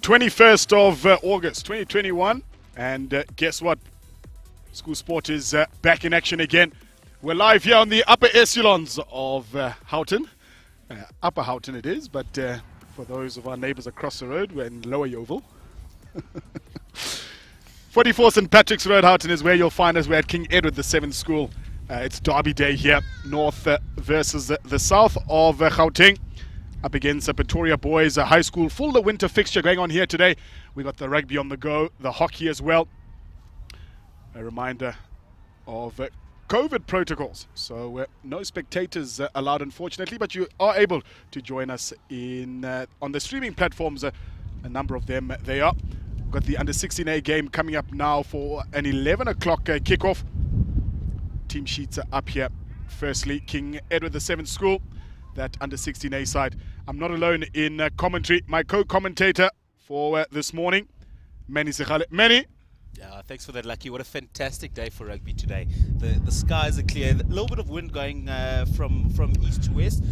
21st of August 2021, and guess what? School sport is back in action again. We're live here on the upper echelons of Houghton. Upper Houghton it is, but for those of our neighbours across the road, we're in Lower Yeovil. 44 St Patrick's Road, Houghton is where you'll find us. We're at King Edward VII School. It's Derby Day here, North versus the South of Gauteng. Up against Pretoria Boys High School. Full the winter fixture going on here today. We got the rugby on the go, the hockey as well. A reminder of COVID protocols. So no spectators allowed, unfortunately, but you are able to join us in on the streaming platforms. A number of them they are. We've got the under-16A game coming up now for an 11 o'clock kickoff. Team sheets are up here. Firstly, King Edward VII School, that under-16A side. I'm not alone in commentary. My co-commentator for this morning, Manny Sekhale. Manny. Yeah, thanks for that, Lucky. What a fantastic day for rugby today. The skies are clear. A little bit of wind going from east to west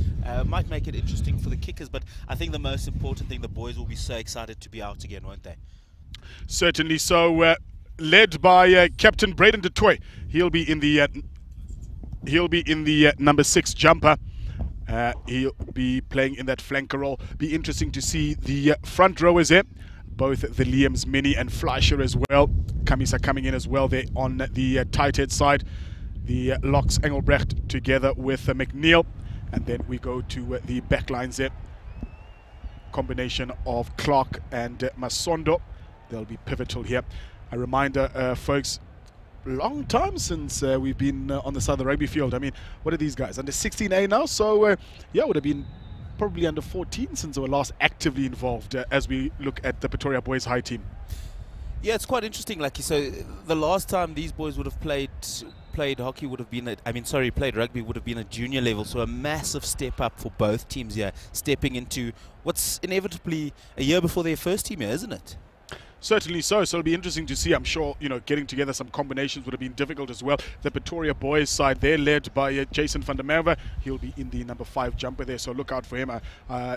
might make it interesting for the kickers, but I think the most important thing, the boys will be so excited to be out again, won't they? Certainly so. Led by Captain Braden du Toit. He'll be in the number 6 jumper. He'll be playing in that flanker role. Be interesting to see the front rowers here. Both the Liams, Minnie and Fleischer as well. Kamisa coming in as well there on the tight head side. The locks, Engelbrecht together with McNeil. And then we go to the back lines there. Combination of Clark and Masondo. They'll be pivotal here. A reminder, folks, long time since we've been on the side of the rugby field. I mean, what are these guys? Under 16A now, so yeah, would have been probably under 14 since they were last actively involved as we look at the Pretoria Boys High team. Yeah, it's quite interesting, Lucky. So the last time these boys would have played hockey would have been played rugby would have been at junior level. So a massive step up for both teams here, stepping into what's inevitably a year before their first team here, isn't it? Certainly so. So it'll be interesting to see. I'm sure, you know, getting together some combinations would have been difficult as well. The Pretoria Boys side, they're led by Jason van der Merwe. He'll be in the number 5 jumper there, so look out for him.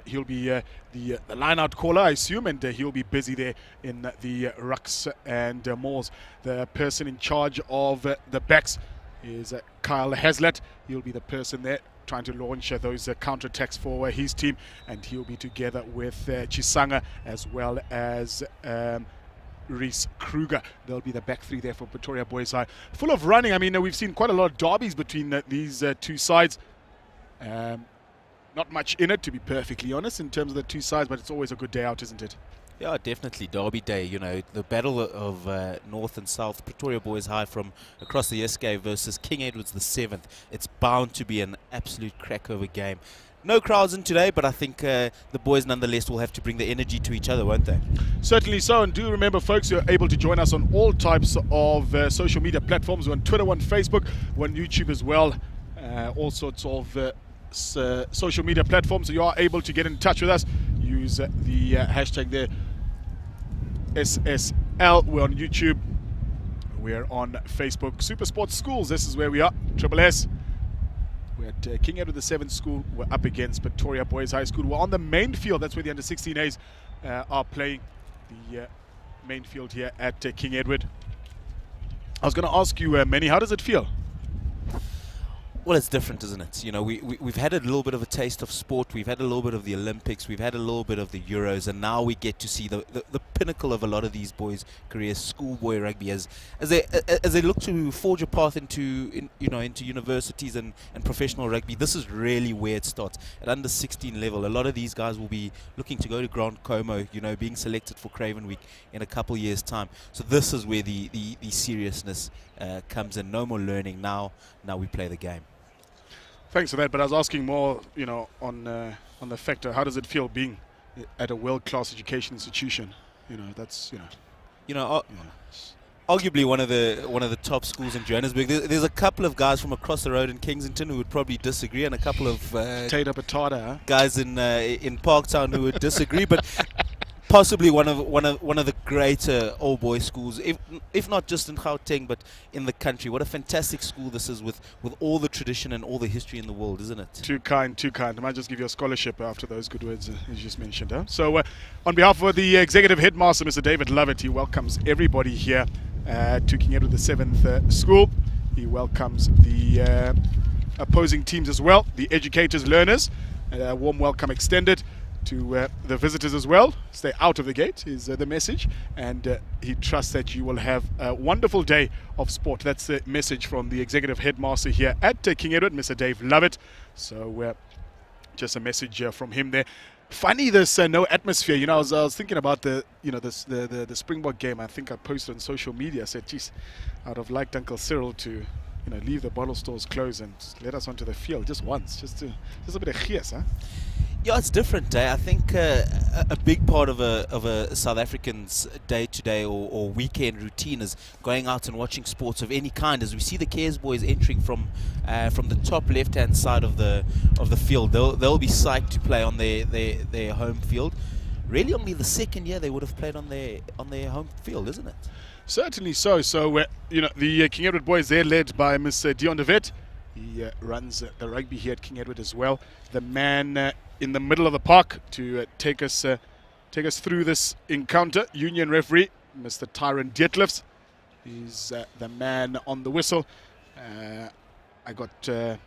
He'll be the line-out caller, I assume, and he'll be busy there in the rucks and mauls. The person in charge of the backs is Kyle Hazlitt. He'll be the person there trying to launch those counter-attacks for his team, and he'll be together with Chisanga as well as Reese Kruger. They'll be the back three there for Pretoria Boys High. Full of running. I mean, we've seen quite a lot of derbies between these two sides. Not much in it, to be perfectly honest, in terms of the two sides, but it's always a good day out, isn't it? Yeah, definitely. Derby Day, you know, the battle of North and South, Pretoria Boys High from across the SK versus King Edward's the 7th. It's bound to be an absolute crackover game. No crowds in today, but I think the boys nonetheless will have to bring the energy to each other, won't they? Certainly so, and do remember, folks, you're able to join us on all types of social media platforms. We're on Twitter, we're on Facebook, we're on YouTube as well. All sorts of social media platforms, so you are able to get in touch with us. Use the hashtag there, SSL. We're on YouTube, we're on Facebook. Super Sports Schools, this is where we are. Triple S. We're at King Edward VII School. We're up against Pretoria Boys High School. We're on the main field. That's where the under-16As are playing. The main field here at King Edward. I was going to ask you, Manny, how does it feel? Well, it's different, isn't it? You know, we've had a little bit of a taste of sport. We've had a little bit of the Olympics. We've had a little bit of the Euros, and now we get to see the pinnacle of a lot of these boys' careers, schoolboy rugby, as they look to forge a path into universities and professional rugby. This is really where it starts at under 16 level. A lot of these guys will be looking to go to Grand Como, you know, being selected for Craven Week in a couple years' time. So this is where the seriousness comes in. No more learning. Now we play the game. Thanks for that, but I was asking more, you know, on the factor. How does it feel being at a world-class education institution? You know, that's arguably one of the top schools in Johannesburg. There's a couple of guys from across the road in Kensington who would probably disagree, and a couple of Tater Patata, guys in Parktown who would disagree. But possibly one of the greater old boys schools, if not just in Gauteng, but in the country. What a fantastic school this is, with all the tradition and all the history in the world, isn't it? Too kind, too kind. I might just give you a scholarship after those good words you just mentioned. Huh? So on behalf of the executive headmaster, Mr. David Lovett, he welcomes everybody here to King Edward VII School. He welcomes the opposing teams as well, the educators, learners. A warm welcome extended to the visitors as well. Stay out of the gate is the message, and he trusts that you will have a wonderful day of sport. That's the message from the executive headmaster here at King Edward, Mr. Dave Lovett. So just a message from him there. Funny, this no atmosphere. You know, I was thinking about the Springbok game. I think I posted on social media. I said, geez, I'd have liked Uncle Cyril to leave the bottle stores closed and let us onto the field just once, just a bit of chies, huh? Yeah, it's different. I think a big part of a South African's day-to-day or weekend routine is going out and watching sports of any kind. As we see the Cares boys entering from the top left-hand side of the field, they'll be psyched to play on their home field. Really, only the second year they would have played on their home field, isn't it? Certainly so. So the King Edward boys, they're led by Miss Dion de Vet. He runs the rugby here at King Edward as well. The man in the middle of the park to take us through this encounter, union referee Mr. Tyron Dietlefs. He's the man on the whistle. I got to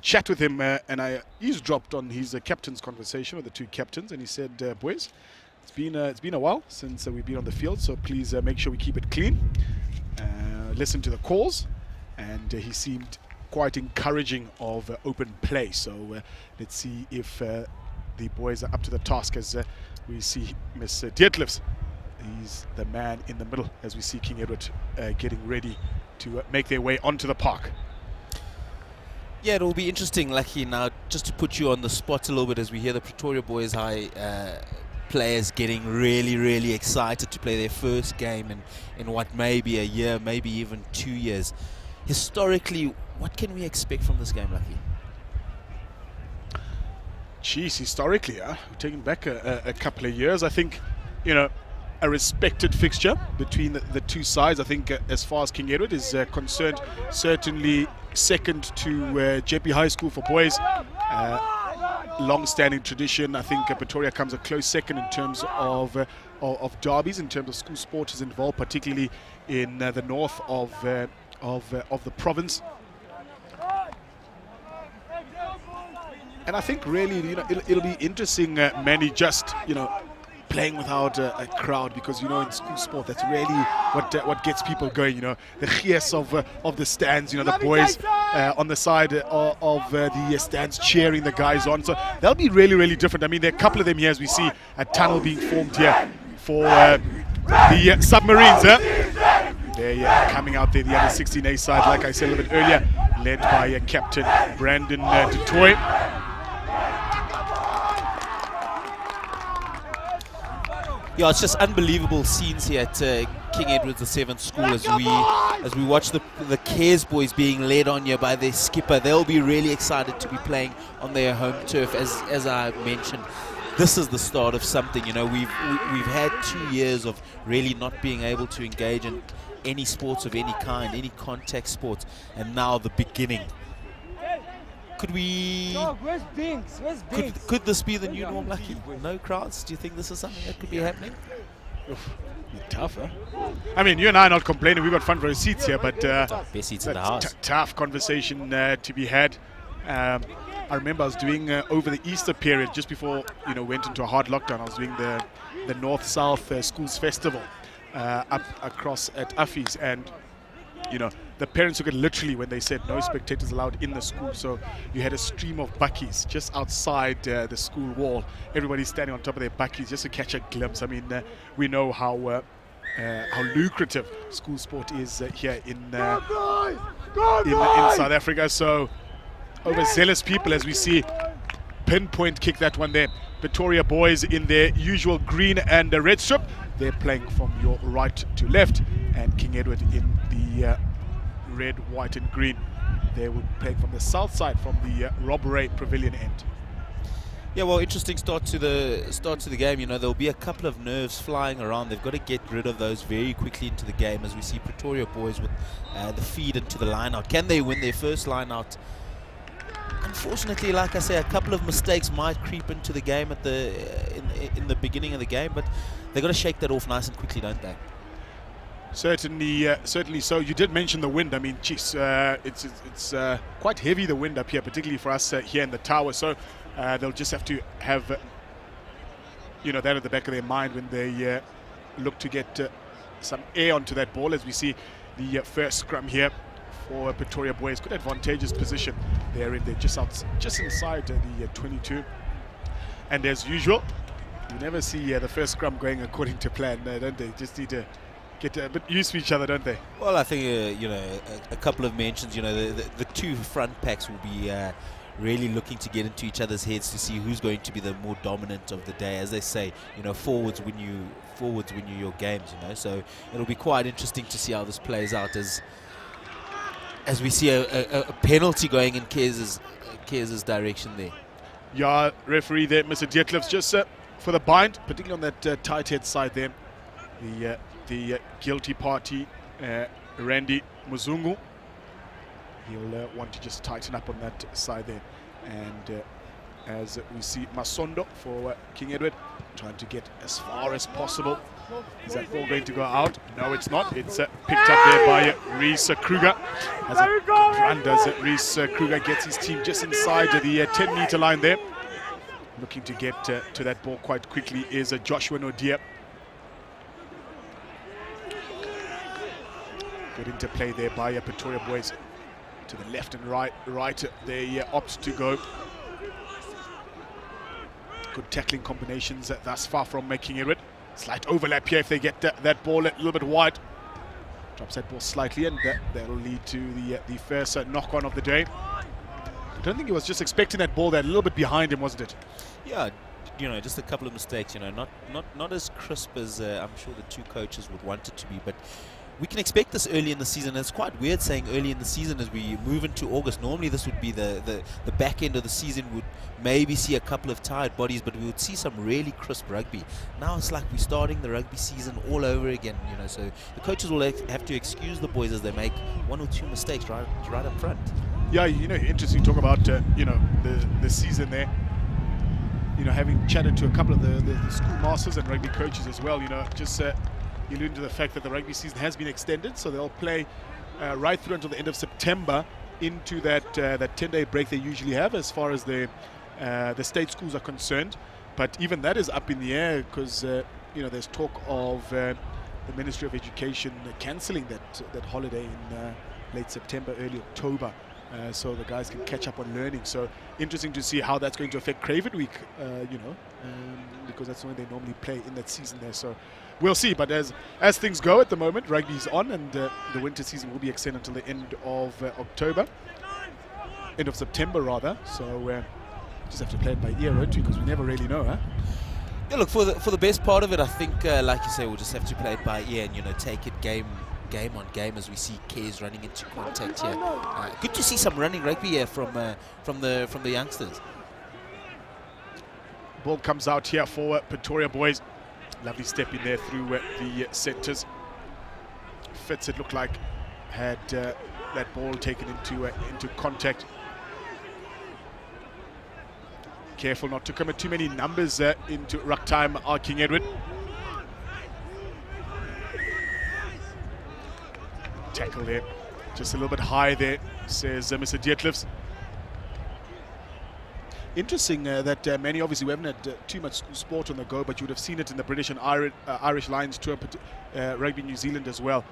chat with him and I eavesdropped on his captain's conversation with the two captains, and he said, boys, it's been a while since we've been on the field, so please make sure we keep it clean, listen to the calls. And he seemed quite encouraging of open play. So let's see if the boys are up to the task, as we see Miss Dietlefs. He's the man in the middle as we see King Edward getting ready to make their way onto the park. Yeah, it'll be interesting, Lucky, now just to put you on the spot a little bit as we hear the Pretoria boys high players getting really excited to play their first game in what may be a year, maybe even 2 years. Historically, what can we expect from this game, Lucky? Geez, historically, we're taking back a couple of years. I think, a respected fixture between the two sides. I think as far as King Edward is concerned, certainly second to JP High School for boys. Long-standing tradition. I think Pretoria comes a close second in terms of derbies, in terms of school sports involved, particularly in the north of the province. And I think really, it'll be interesting, Manny, just, playing without a crowd, because, in school sport, that's really what gets people going, the chies of the stands, the boys on the side of the stands cheering the guys on. So that'll be really different. I mean, there are a couple of them here as we see a tunnel being formed here for the submarines. They're coming out there, the U16A side, like I said a little bit earlier, led by Captain Brandon du Toit. Yeah, it's just unbelievable scenes here at King Edward VII School as we watch the Cares boys being led on here by their skipper. They'll be really excited to be playing on their home turf. As I mentioned, this is the start of something. We've had 2 years of really not being able to engage in any sports of any kind, any contact sports, and now the beginning. Could we? Where's Binks? Could this be the new norm, Lucky? No crowds? Do you think this is something that could be happening? Oof, tough, huh? I mean, you and I are not complaining. We've got front row seats here, but best seats in the house. Tough conversation to be had. I remember I was doing over the Easter period, just before went into a hard lockdown. I was doing the North-South Schools Festival up across at Uffy's, and the parents took it literally when they said no spectators allowed in the school. So you had a stream of buckies just outside the school wall. Everybody standing on top of their buckies just to catch a glimpse. I mean, we know how lucrative school sport is here in South Africa. So overzealous people, as we see, pinpoint kick that one there. Pretoria boys in their usual green and red strip. They're playing from your right to left, and King Edward in the red, white and green. They will play from the south side, from the Rob Ray Pavilion end. Yeah, well, interesting start to the game. You know, there'll be a couple of nerves flying around. They've got to get rid of those very quickly into the game, as we see Pretoria boys with the feed into the line out. Can they win their first line out? Unfortunately, like I say, a couple of mistakes might creep into the game at in the beginning of the game, but they've got to shake that off nice and quickly, don't they? Certainly, certainly so. You did mention the wind. I mean, geez, it's quite heavy, the wind up here, particularly for us here in the tower. So they'll just have to have, that at the back of their mind when they look to get some air onto that ball. As we see the first scrum here for Pretoria boys, good advantageous position there in there, just inside the 22. And as usual, you never see the first scrum going according to plan, don't they? Just need to get a bit used to each other, don't they? Well, I think a couple of mentions. The two front packs will be really looking to get into each other's heads to see who's going to be the more dominant of the day. As they say, forwards win you your games. So it'll be quite interesting to see how this plays out as we see a penalty going in Kers's direction there. Yeah, referee there, Mr. Dietlefs, just for the bind, particularly on that tight head side there. The guilty party, Randy Muzungu, he'll want to just tighten up on that side there. And as we see Masondo for King Edward trying to get as far as possible. Is that ball going to go out? No, it's not. It's picked up there by Reese Kruger. As a good run does it. Reese Kruger gets his team just inside the 10-meter line there. Looking to get to that ball quite quickly is Joshua Nodia. Good interplay there by Pretoria boys. To the left and right they opt to go. Good tackling combinations thus far from King Edward. Slight overlap here if they get that ball a little bit wide. Drops that ball slightly, and that'll lead to the first knock-on of the day. I don't think he was just expecting that ball there, a little bit behind him, wasn't it? Yeah, just a couple of mistakes. Not as crisp as I'm sure the two coaches would want it to be, but we can expect this early in the season. It's quite weird saying early in the season as we move into August. Normally this would be the back end of the season, would maybe see a couple of tired bodies, but we would see some really crisp rugby. Now it's like we're starting the rugby season all over again, so the coaches will have to excuse the boys as they make one or two mistakes right up front. Yeah, interesting talk about the season there. Having chatted to a couple of the school masters and rugby coaches as well, just alluding to the fact that the rugby season has been extended, so they'll play right through until the end of September, into that 10-day break they usually have as far as the state schools are concerned. But even that is up in the air because there's talk of the Ministry of Education cancelling that holiday in late September, early October, so the guys can catch up on learning. So interesting to see how that's going to affect Craven Week, because that's when they normally play in that season there. So we'll see. But as things go at the moment, rugby's on, and the winter season will be extended until the end of end of September rather. So just have to play it by ear, won't we? Because we never really know, huh? Yeah, look, for the best part of it, I think, like you say, we'll just have to play it by ear and take it game on game as we see Kers running into contact here. Good to see some running rugby here from the youngsters. Ball comes out here for Pretoria boys. Lovely step in there through the centres. Fitz, it looked like, had that ball taken into contact. Careful not to commit too many numbers into ruck time, King Edward. Tackle there, just a little bit high there, says Mr. Dietlefs. Interesting that Manny, obviously we haven't had too much sport on the go, but you would have seen it in the British and Irish Lions Tour, Rugby New Zealand as well.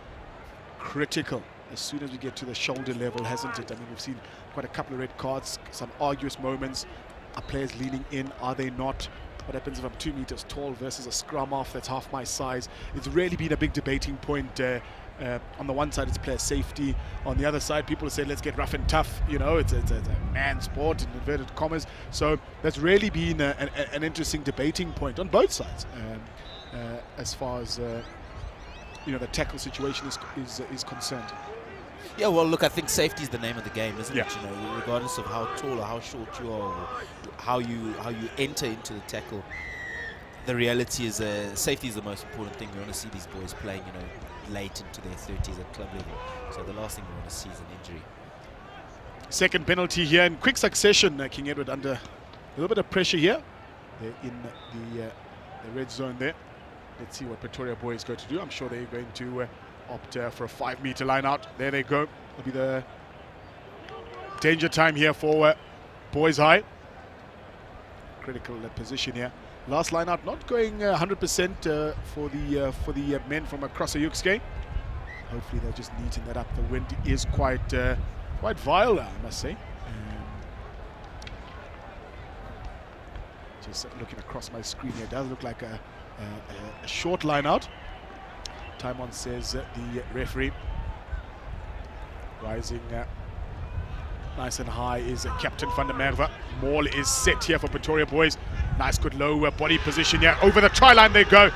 Critical as soon as we get to the shoulder level, hasn't it? I mean, we've seen quite a couple of red cards, some arduous moments. Are players leaning in? Are they not? What happens if I'm 2 meters tall versus a scrum half that's half my size? It's really been a big debating point. On the one side, it's player safety. On the other side, people say, let's get rough and tough. It's a man sport, in inverted commas. So that's really been an interesting debating point on both sides, as far as the tackle situation is concerned. Yeah, well, look, I think safety is the name of the game, isn't it? Regardless of how tall or how short you are, how you enter into the tackle. The reality is safety is the most important thing. We want to see these boys playing, you know, late into their 30s at club level. So the last thing we want to see is an injury. Second penalty here in quick succession. King Edward under a little bit of pressure here. They're in the red zone there. Let's see what Pretoria boys go to do. I'm sure they're going to opt for a 5-meter line out. There they go. It'll be the danger time here for boys high. Critical position here. Last line out, not going 100% for the men from across the U16A. Hopefully they'll just neaten that up. The wind is quite vile, I must say. Just looking across my screen here, it does look like a short line out. Time on says the referee. Rising nice and high is Captain van der Merwe. Maul is set here for Pretoria boys. Nice good low body position here. Over the try line they go.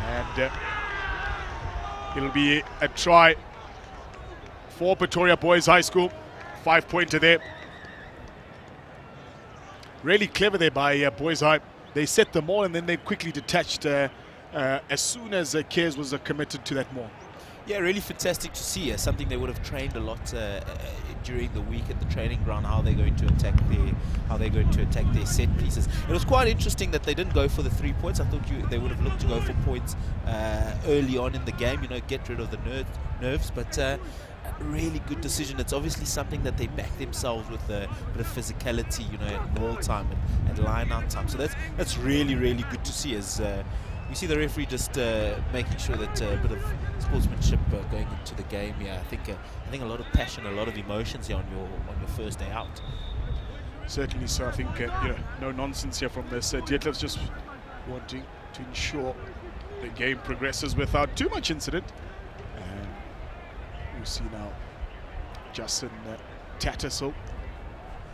And it'll be a try for Pretoria Boys High School. 5-pointer there. Really clever there by Boys High. They set the maul and then they quickly detached as soon as Cares was committed to that maul. Yeah, really fantastic to see. Something they would have trained a lot during the week at the training ground. How they're going to attack their set pieces. It was quite interesting that they didn't go for the 3 points. I thought they would have looked to go for points early on in the game. You know, get rid of the nerves. But a really good decision. It's obviously something that they back themselves with a bit of physicality. You know, at maul time and line out time. So that's really good to see. As you see the referee just making sure that a bit of sportsmanship going into the game. Yeah, I think a lot of passion, a lot of emotions here on your first day out. Certainly so. I think no nonsense here from this. Dietlef's just wanting to ensure the game progresses without too much incident. And you see now Justin Tattersall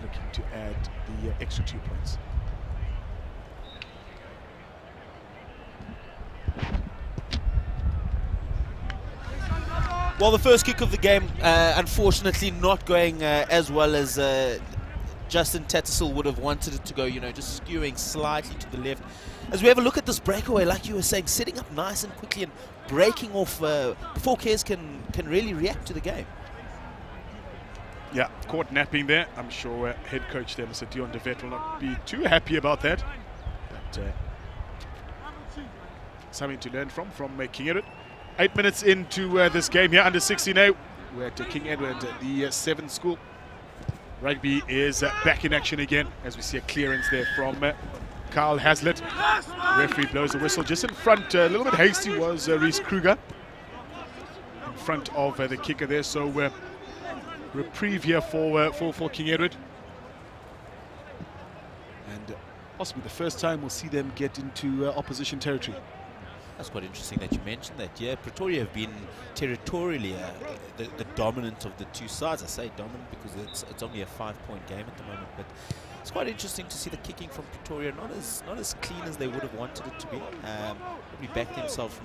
looking to add the extra 2 points. Well, the first kick of the game, unfortunately, not going as well as Justin Tattersall would have wanted it to go. You know, just skewing slightly to the left. As we have a look at this breakaway, like you were saying, setting up nice and quickly and breaking off before Cares can really react to the game. Yeah, caught napping there. I'm sure head coach there, Mr. Dion de Vet, will not be too happy about that. But something to learn from King Edward. 8 minutes into this game here, under 16A. We're at King Edward, the 7th school. Rugby is back in action again, as we see a clearance there from Carl Hazlitt. Referee blows the whistle. Just in front, a little bit hasty, was Reese Kruger in front of the kicker there. So reprieve here for King Edward. And possibly the first time we'll see them get into opposition territory. That's quite interesting that you mentioned that. Yeah, Pretoria have been territorially the dominant of the two sides. I say dominant because it's only a 5-point game at the moment, but it's quite interesting to see the kicking from Pretoria not as clean as they would have wanted it to be. Probably backed themselves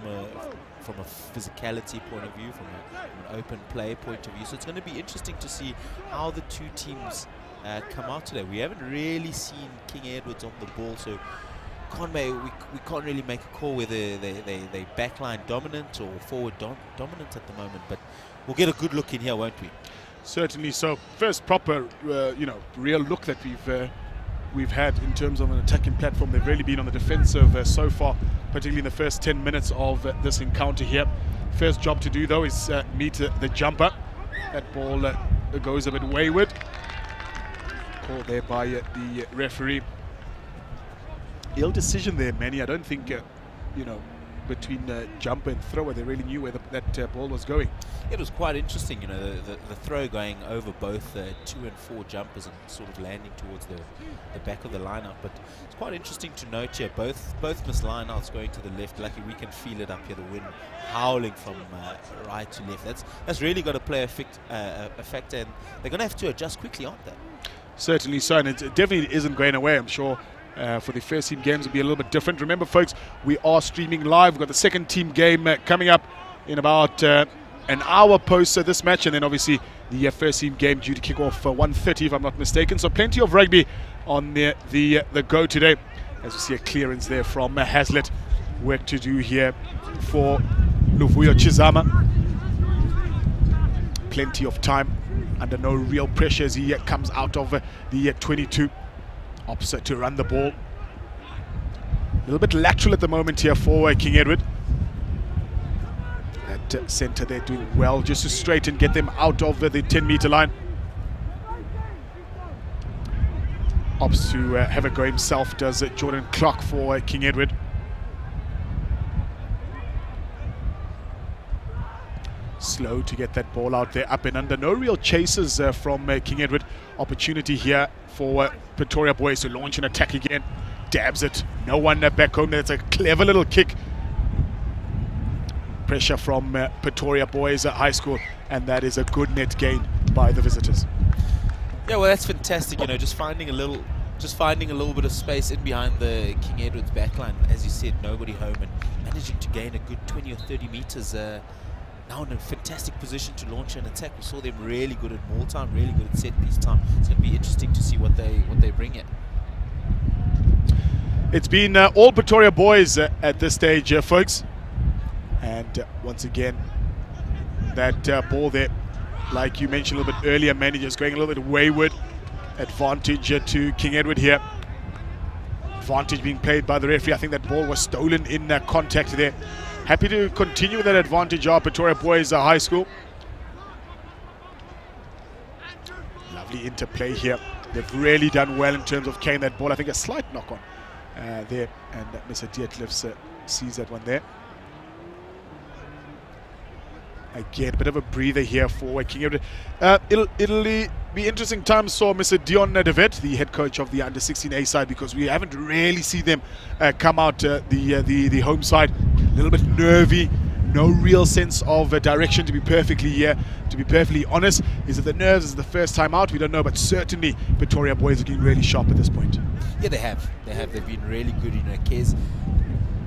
from a physicality point of view, from an open play point of view. So it's going to be interesting to see how the two teams come out today. We haven't really seen King Edwards on the ball, so we can't really make a call whether they backline dominant or forward dominant at the moment, but we'll get a good look in here, won't we? Certainly so. First proper, real look that we've had in terms of an attacking platform. They've really been on the defensive so far, particularly in the first 10 minutes of this encounter here. First job to do though is meet the jumper. That ball goes a bit wayward. Called there by the referee. Ill decision there, Manny. I don't think, between jumper and thrower, they really knew where that ball was going. It was quite interesting, the throw going over both 2 and 4 jumpers and sort of landing towards the back of the lineout. But it's quite interesting to note here, both missed lineouts going to the left. Lucky we can feel it up here, the wind howling from right to left. That's really got to play a factor, and they're going to have to adjust quickly, aren't they? Certainly so, and it definitely isn't going away. I'm sure for the first team games, it'll be a little bit different. Remember, folks, we are streaming live. We've got the second team game coming up in about an hour post this match, and then obviously the first team game due to kick off 1:30, if I'm not mistaken. So plenty of rugby on the go today. As you see a clearance there from Hazlitt. Work to do here for Luvuyo Chizama. Plenty of time, under no real pressure as he comes out of the 22. Opposite to run the ball. A little bit lateral at the moment here for King Edward. At centre they're doing well just to straighten, get them out of the 10-meter line. Opts to have a go himself, does Jordan Clark for King Edward. Slow to get that ball out there, up and under. No real chases from King Edward. Opportunity here for Pretoria boys to launch an attack again. Dabs it. No one back home. That's a clever little kick. Pressure from Pretoria boys at high school, and that is a good net gain by the visitors. Yeah, well, that's fantastic. You know, just finding a little bit of space in behind the King Edward's backline. As you said, nobody home, and managing to gain a good 20 or 30 meters. Now in a fantastic position to launch an attack. We saw them really good at ball time, really good at set piece time. It's going to be interesting to see what they bring in. It's been all Pretoria boys at this stage, folks. And once again, that ball there, like you mentioned a little bit earlier, Manny just going a little bit wayward. Advantage to King Edward here. Advantage being played by the referee. I think that ball was stolen in contact there. Happy to continue with that advantage of Pretoria boys high school. Lovely interplay here. They've really done well in terms of carrying that ball. I think a slight knock on there, and Mr. Dietlefs sees that one there. Again, a bit of a breather here for King Edward. It'll be interesting times for Mr. Dion de Wet, the head coach of the under-16A side, because we haven't really seen them come out the home side. A little bit nervy, no real sense of direction, to be perfectly honest. Is it the nerves? Is it the first time out? We don't know, but certainly Pretoria boys are getting really sharp at this point. Yeah, they have. They've been really good in their case.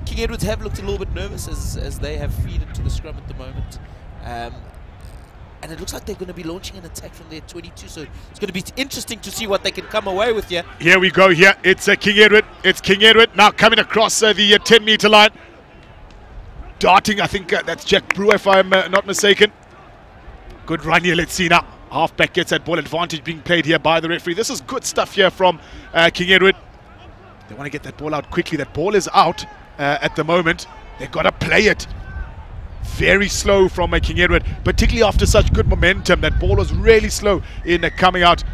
King Edwards have looked a little bit nervous as they have feed into the scrum at the moment. And it looks like they're going to be launching an attack from their 22, so it's going to be interesting to see what they can come away with here. Here we go here. It's King Edward. It's King Edward now coming across the 10-meter line. Darting, I think that's Jack Brewer, if I'm not mistaken. Good run here. Let's see now. Halfback gets that ball. Advantage being played here by the referee. This is good stuff here from King Edward. They want to get that ball out quickly. That ball is out at the moment. They've got to play it. Very slow from King Edward, particularly after such good momentum. That ball was really slow in coming out.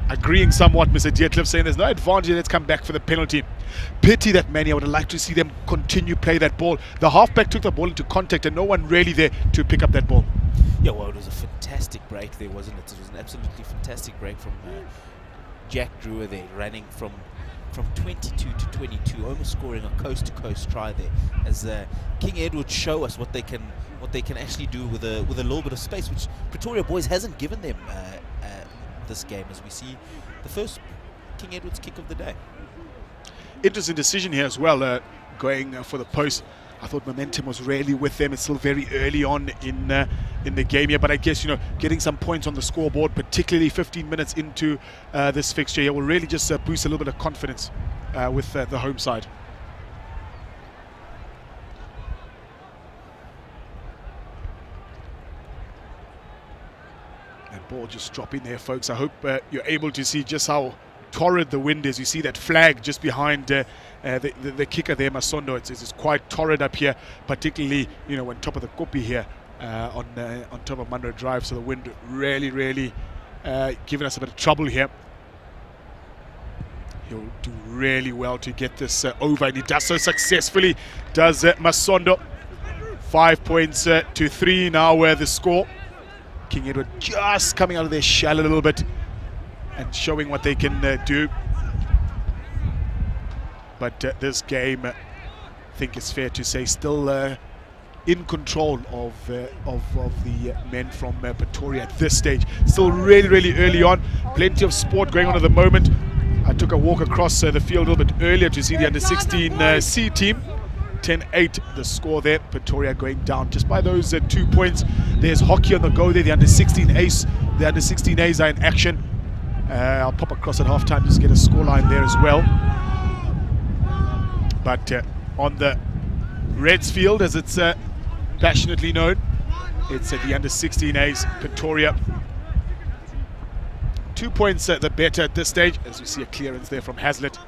Agreeing somewhat, Mr. Dietlef, saying there's no advantage. Let's come back for the penalty. Pity that, Manny. I would have liked to see them continue play that ball. The halfback took the ball into contact and no one really there to pick up that ball. Yeah, well, it was a fantastic break there, wasn't it? It was an absolutely fantastic break from Jack Brewer there, running from 22 to 22, almost scoring a coast-to-coast try there. As King Edward show us what they can actually do with a little bit of space, which Pretoria boys hasn't given them this game. As we see the first King Edward's kick of the day. Interesting decision here as well, going for the post. I thought momentum was really with them. It's still very early on in the game here, but I guess, you know, getting some points on the scoreboard, particularly 15 minutes into this fixture here, will really just boost a little bit of confidence with the home side. That ball just dropping there, folks. I hope you're able to see just how torrid the wind is. You see that flag just behind the kicker there, Masondo. It's quite torrid up here, particularly, you know, on top of the Kopi here on top of Munro Drive. So the wind really giving us a bit of trouble here. He'll do really well to get this over, and he does so successfully, does Masondo. 5 points to 3 now the score. King Edward just coming out of their shell a little bit and showing what they can do. But this game, I think it's fair to say, still in control of the men from Pretoria at this stage. Still really early on. Plenty of sport going on at the moment. I took a walk across the field a little bit earlier to see the under-16 C team. 10-8 the score there. Pretoria going down just by those 2 points. There's hockey on the go there. The under-16 A's are in action. I'll pop across at halftime just to get a scoreline there as well. But on the Reds field, as it's passionately known, it's at the under-16As, Pretoria. 2 points the better at this stage, as we see a clearance there from Hazlitt.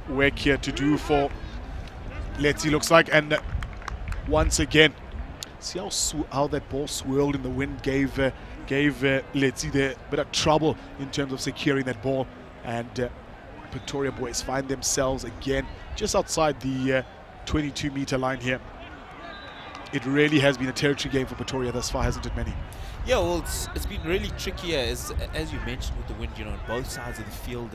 Work here to do for Letzi, looks like, and once again, see how that ball swirled in the wind, gave Letzi there a bit of trouble in terms of securing that ball, and Pretoria boys find themselves again just outside the 22-meter line here. It really has been a territory game for Pretoria thus far, hasn't it, Manny? Yeah, well, it's been really tricky, as you mentioned, with the wind, you know, on both sides of the field,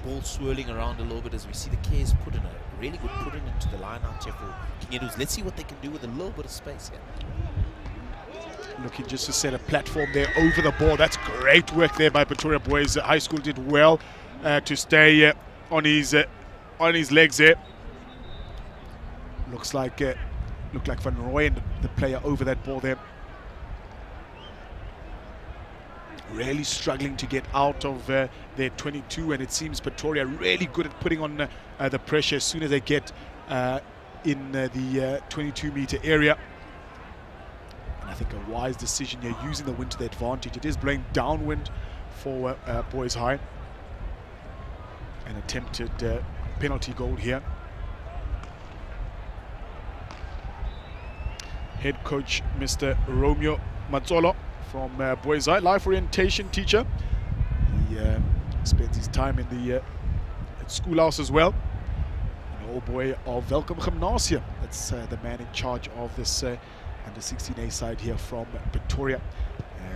ball swirling around a little bit, as we see the Cares put in a really good put-in into the line out here for King Edwards. Let's see what they can do with a little bit of space here. Looking just to set a platform there over the ball. That's great work there by Pretoria boys. High School did well to stay on his legs there. Looked like Van Rooyen, the player over that ball there. Really struggling to get out of their 22, and it seems Pretoria really good at putting on the pressure as soon as they get in the 22-meter area. And I think a wise decision here, using the wind to their advantage. It is blowing downwind for Boys High. An attempted penalty goal here. Head coach Mr. Romeo Mazzolo from Boys High, life orientation teacher. He spends his time in the schoolhouse as well. An old boy of Welcome Gymnasium. That's the man in charge of this under-16A side here from Pretoria.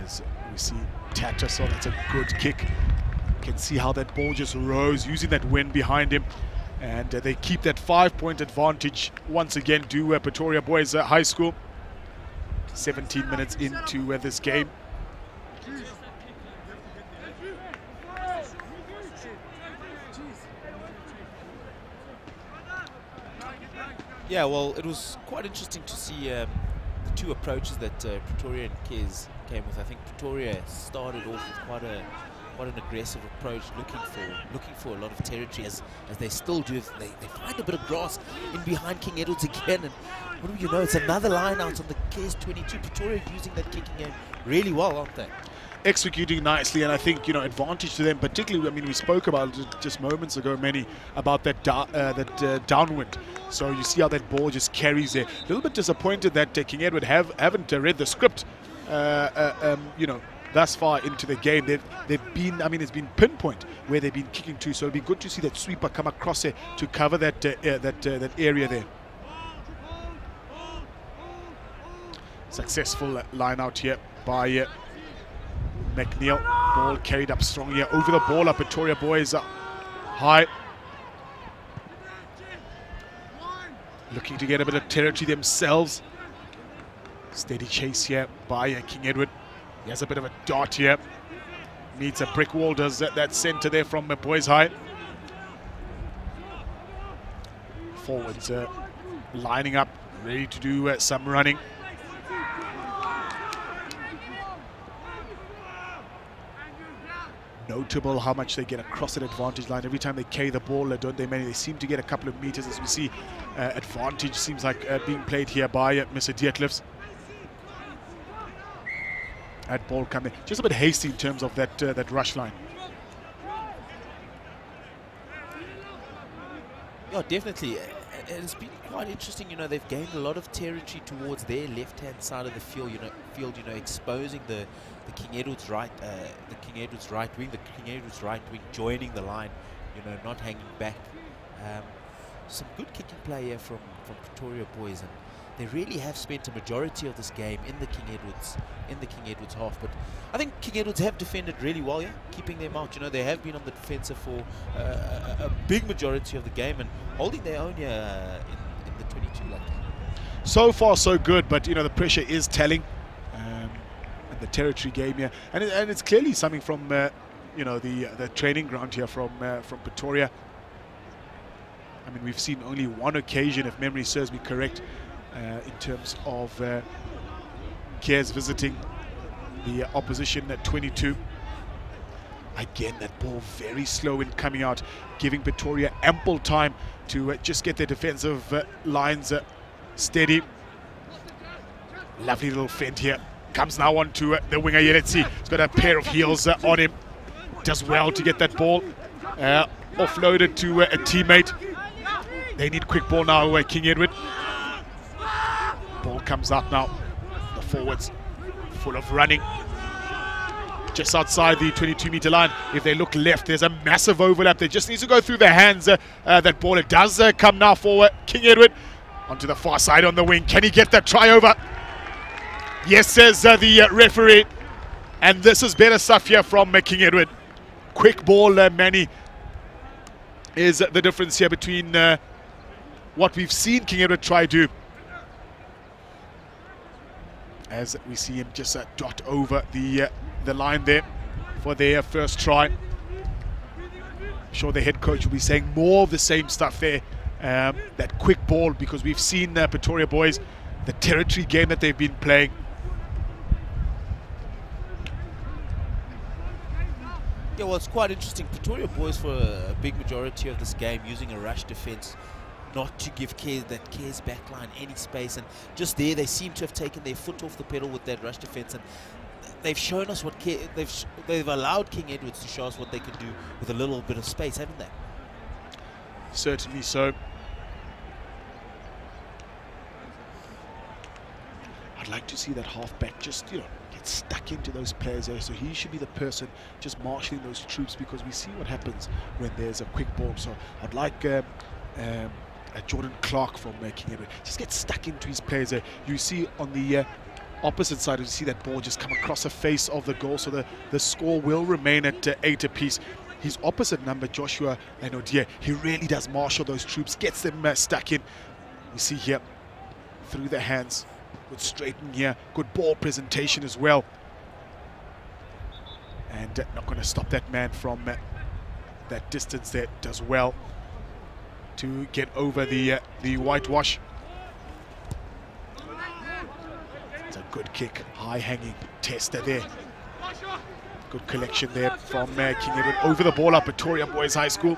As we see Tattersall, that's a good kick. You can see how that ball just rose, using that wind behind him. And they keep that 5-point advantage once again, do Pretoria Boys High School. 17 minutes into this game. Yeah, well, it was quite interesting to see the two approaches that Pretoria and Cares came with. I think Pretoria started off with quite an aggressive approach, looking for a lot of territory, as they still do. They find a bit of grass in behind King Edwards again, and what do you know, it's another line out on the Cares 22. Pretoria using that kicking game really well, aren't they? Executing nicely, and I think, you know, advantage to them, particularly. I mean, we spoke about it just moments ago, Manny, about that downwind. So you see how that ball just carries there. A little bit disappointed that King Edward haven't read the script, you know, thus far into the game. They've been, I mean, it's been pinpoint where they've been kicking to. So it'll be good to see that sweeper come across there to cover that area there. Successful line out here by McNeil. Ball carried up strong here over the ball. Pretoria Boys High, looking to get a bit of territory themselves. Steady chase here by King Edward. He has a bit of a dart here. Meets a brick wall, does that center there from Boys High. Forwards lining up, ready to do some running. Notable how much they get across that advantage line. Every time they carry the ball, don't they, Manny? They seem to get a couple of meters, as we see. Advantage seems like being played here by Mr. Dietlefs. That ball coming just a bit hasty in terms of that rush line. Yeah, definitely. It's been quite interesting. You know, they've gained a lot of territory towards their left-hand side of the field. You know, exposing the King Edwards right, the King Edwards right wing, joining the line. You know, not hanging back. Some good kicking play here from Pretoria Boys, and they really have spent a majority of this game in the King Edwards half. But I think King Edwards have defended really well, yeah, keeping them out. You know, they have been on the defensive for a big majority of the game and holding their own here in the 22 line. So far, so good, but you know, the pressure is telling, and the territory game here, and it's clearly something from you know, the training ground here from Pretoria. I mean, we've seen only one occasion, if memory serves me correct, in terms of here is visiting the opposition at 22. Again, that ball very slow in coming out, giving Pretoria ample time to just get their defensive lines steady. Lovely little feint here. Comes now on to the winger here. Let's see. He's got a pair of heels on him. Does well to get that ball offloaded to a teammate. They need quick ball now, King Edward. Ball comes out now. The forwards full of running. Just outside the 22-meter line. If they look left, there's a massive overlap. They just need to go through their hands. That ball, it does come now for King Edward. Onto the far side on the wing. Can he get that try over? Yes, says the referee. And this is better stuff here from King Edward. Quick ball, Manny, is the difference here between what we've seen King Edward try to do. As we see him just dot over the line there for their first try. I'm sure the head coach will be saying more of the same stuff there. That quick ball, because we've seen Pretoria boys, the territory game that they've been playing. Yeah, well, it's quite interesting. Pretoria boys, for a big majority of this game, using a rush defense, not to give that Cares backline any space, and just there they seem to have taken their foot off the pedal with that rush defense, and they've shown us what they've allowed King Edwards to show us what they can do with a little bit of space, haven't they? Certainly so. I'd like to see that halfback just, get stuck into those players there. So he should be the person just marshalling those troops, because we see what happens when there's a quick ball. So I'd like Jordan Clark from King Edward just get stuck into his players there. You see on the opposite side, you see that ball just come across the face of the goal. So the score will remain at 8 apiece. His opposite number, Joshua Odia, he really does marshal those troops, gets them stuck in. You see here, through the hands, good straighten here, good ball presentation as well. And not going to stop that man from that distance there. Does well to get over the whitewash. It's a good kick, high hanging tester there. Good collection there from King Edward over the ball up Pretoria Boys High School.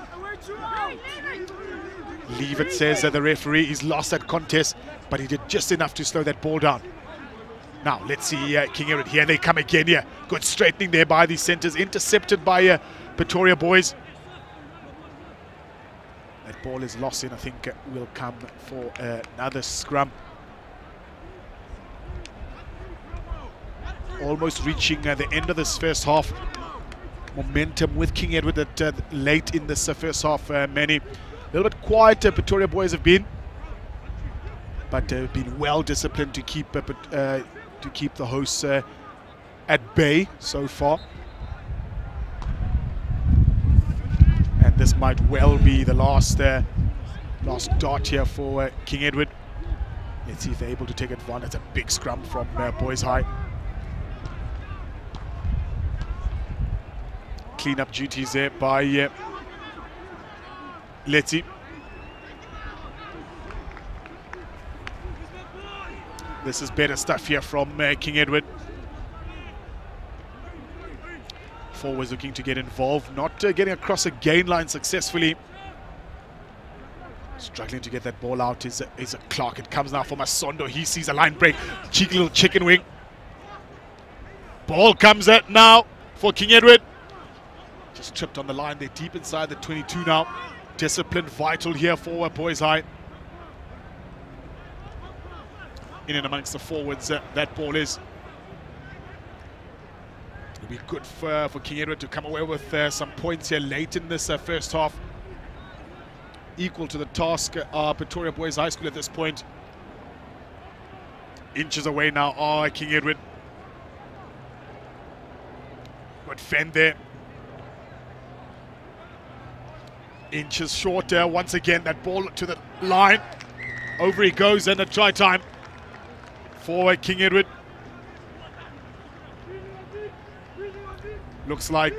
Leave it, says the referee. He's lost that contest, but he did just enough to slow that ball down. Now let's see King Edward. Here they come again here. Good straightening there by the centers, intercepted by Pretoria Boys. That ball is lost in. I think will come for another scrum. Almost reaching the end of this first half. Momentum with King Edward at late in this first half. Many a little bit quiet Pretoria Boys have been, but been well disciplined to keep the hosts at bay so far. And this might well be the last dart here for King Edward. Let's see if they're able to take advantage. A big scrum from Boys High. Clean up duties there by Letty. This is better stuff here from King Edward. Forwards looking to get involved, not getting across a gain line successfully. Struggling to get that ball out is a Clark. It comes now for Masondo. He sees a line break. Cheeky little chicken wing. Ball comes out now for King Edward. Just tripped on the line. They're deep inside the 22 now. Discipline vital here for Boys High. In and amongst the forwards, that ball is. It'll be good for King Edward to come away with some points here late in this first half. Equal to the task Pretoria Boys High School at this point. Inches away now King Edward. Good fend there. Inches short once again. That ball to the line. Over he goes, and a try time for King Edward. Looks like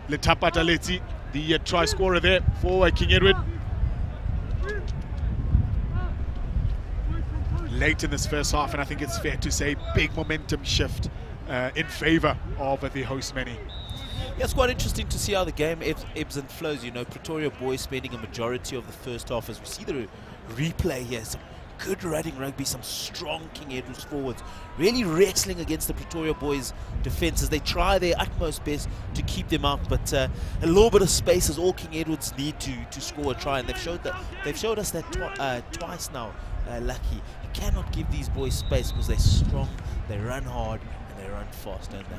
Letapata Letsi, the try scorer there for King Edward. late in this first half, and I think it's fair to say big momentum shift in favor of the host Many. Yeah, it's quite interesting to see how the game ebbs and flows. You know, Pretoria boys spending a majority of the first half. As we see the replay here, some good running rugby, some strong King Edward's forwards, really wrestling against the Pretoria boys' defences. They try their utmost best to keep them out, but a little bit of space is all King Edwards need to score a try, and they've showed us that twice now. Lucky, you cannot give these boys space because they're strong, they run hard, and they run fast, don't they?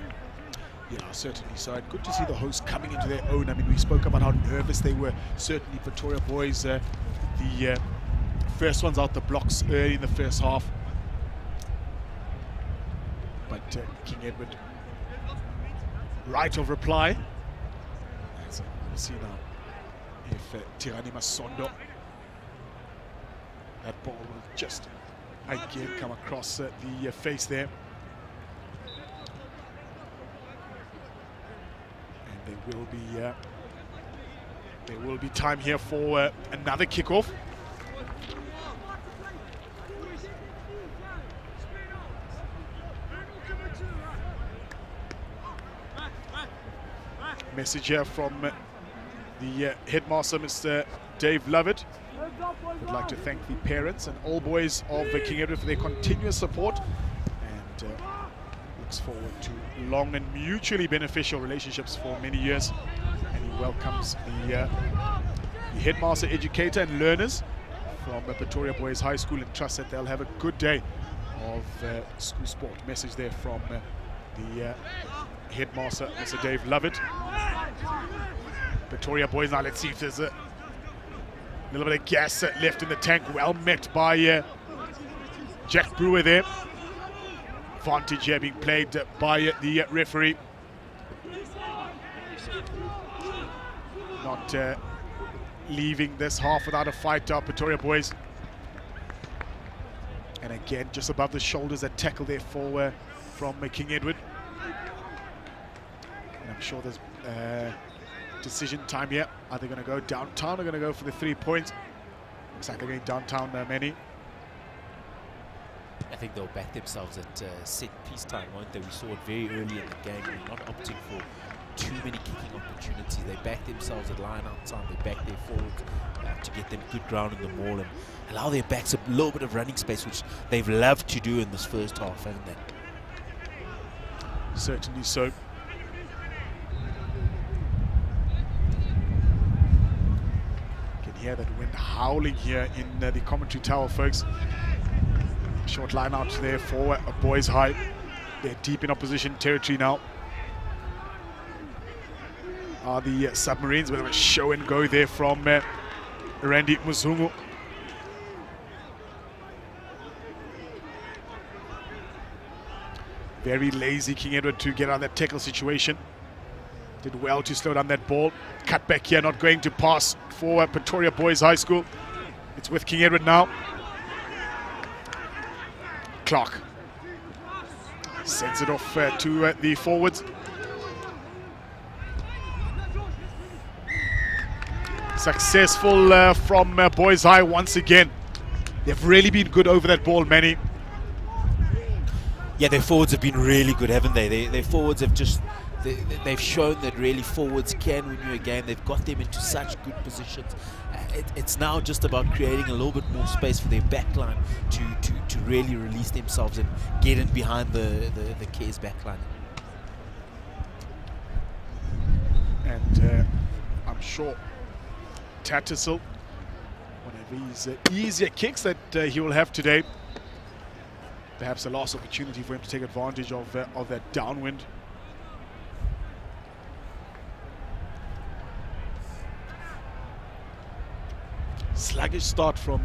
Yeah, certainly. So good to see the hosts coming into their own. I mean, we spoke about how nervous they were. Certainly, Pretoria boys, the first ones out the blocks early in the first half. But King Edward, right of reply. So we'll see now if Tirani Masondo, that ball will just again come across the face there. There will be time here for another kickoff. Message here from the headmaster, Mr. Dave Lovett. I'd like to thank the parents and all boys of King Edward for their continuous support, and looks forward to long and mutually beneficial relationships for many years. And he welcomes the headmaster, educator and learners from Pretoria Boys High School, and trusts that they'll have a good day of school sport. Message there from the headmaster, Mr. Dave Lovett. Pretoria Boys now, let's see if there's a little bit of gas left in the tank. Well met by Jack Brewer there. Advantage here being played by the referee. Not leaving this half without a fight, Pretoria Boys. And again, just above the shoulders, a tackle there for from King Edward. And I'm sure there's decision time here. Are they going to go downtown or going to go for the 3 points? Looks like they're going downtown, many. I think they'll back themselves at set piece time, won't they? We saw it very early in the game. They're not opting for too many kicking opportunities. They back themselves at line out time. They back their forwards to get them good ground in the maul and allow their backs a little bit of running space, which they've loved to do in this first half, haven't they? Certainly so. Hear that wind howling here in the commentary tower, folks. Short line out there for Boys High. They're deep in opposition territory now. Are the Submarines with a show and go there from Randy Muzungu. Very lazy King Edward to get out of that tackle situation. Did well to slow down that ball. Cut back here, not going to pass for Pretoria Boys High School. It's with King Edward now. Clark sends it off to the forwards. Successful from Boys High once again. They've really been good over that ball, Manny. Yeah, their forwards have been really good, haven't they? Their forwards have just... They've shown that really forwards can win you a game. They've got them into such good positions. It's now just about creating a little bit more space for their backline to really release themselves and get in behind the Cares backline. And I'm sure Tattersall, one of these easier kicks that he will have today, perhaps a last opportunity for him to take advantage of that downwind. Sluggish start from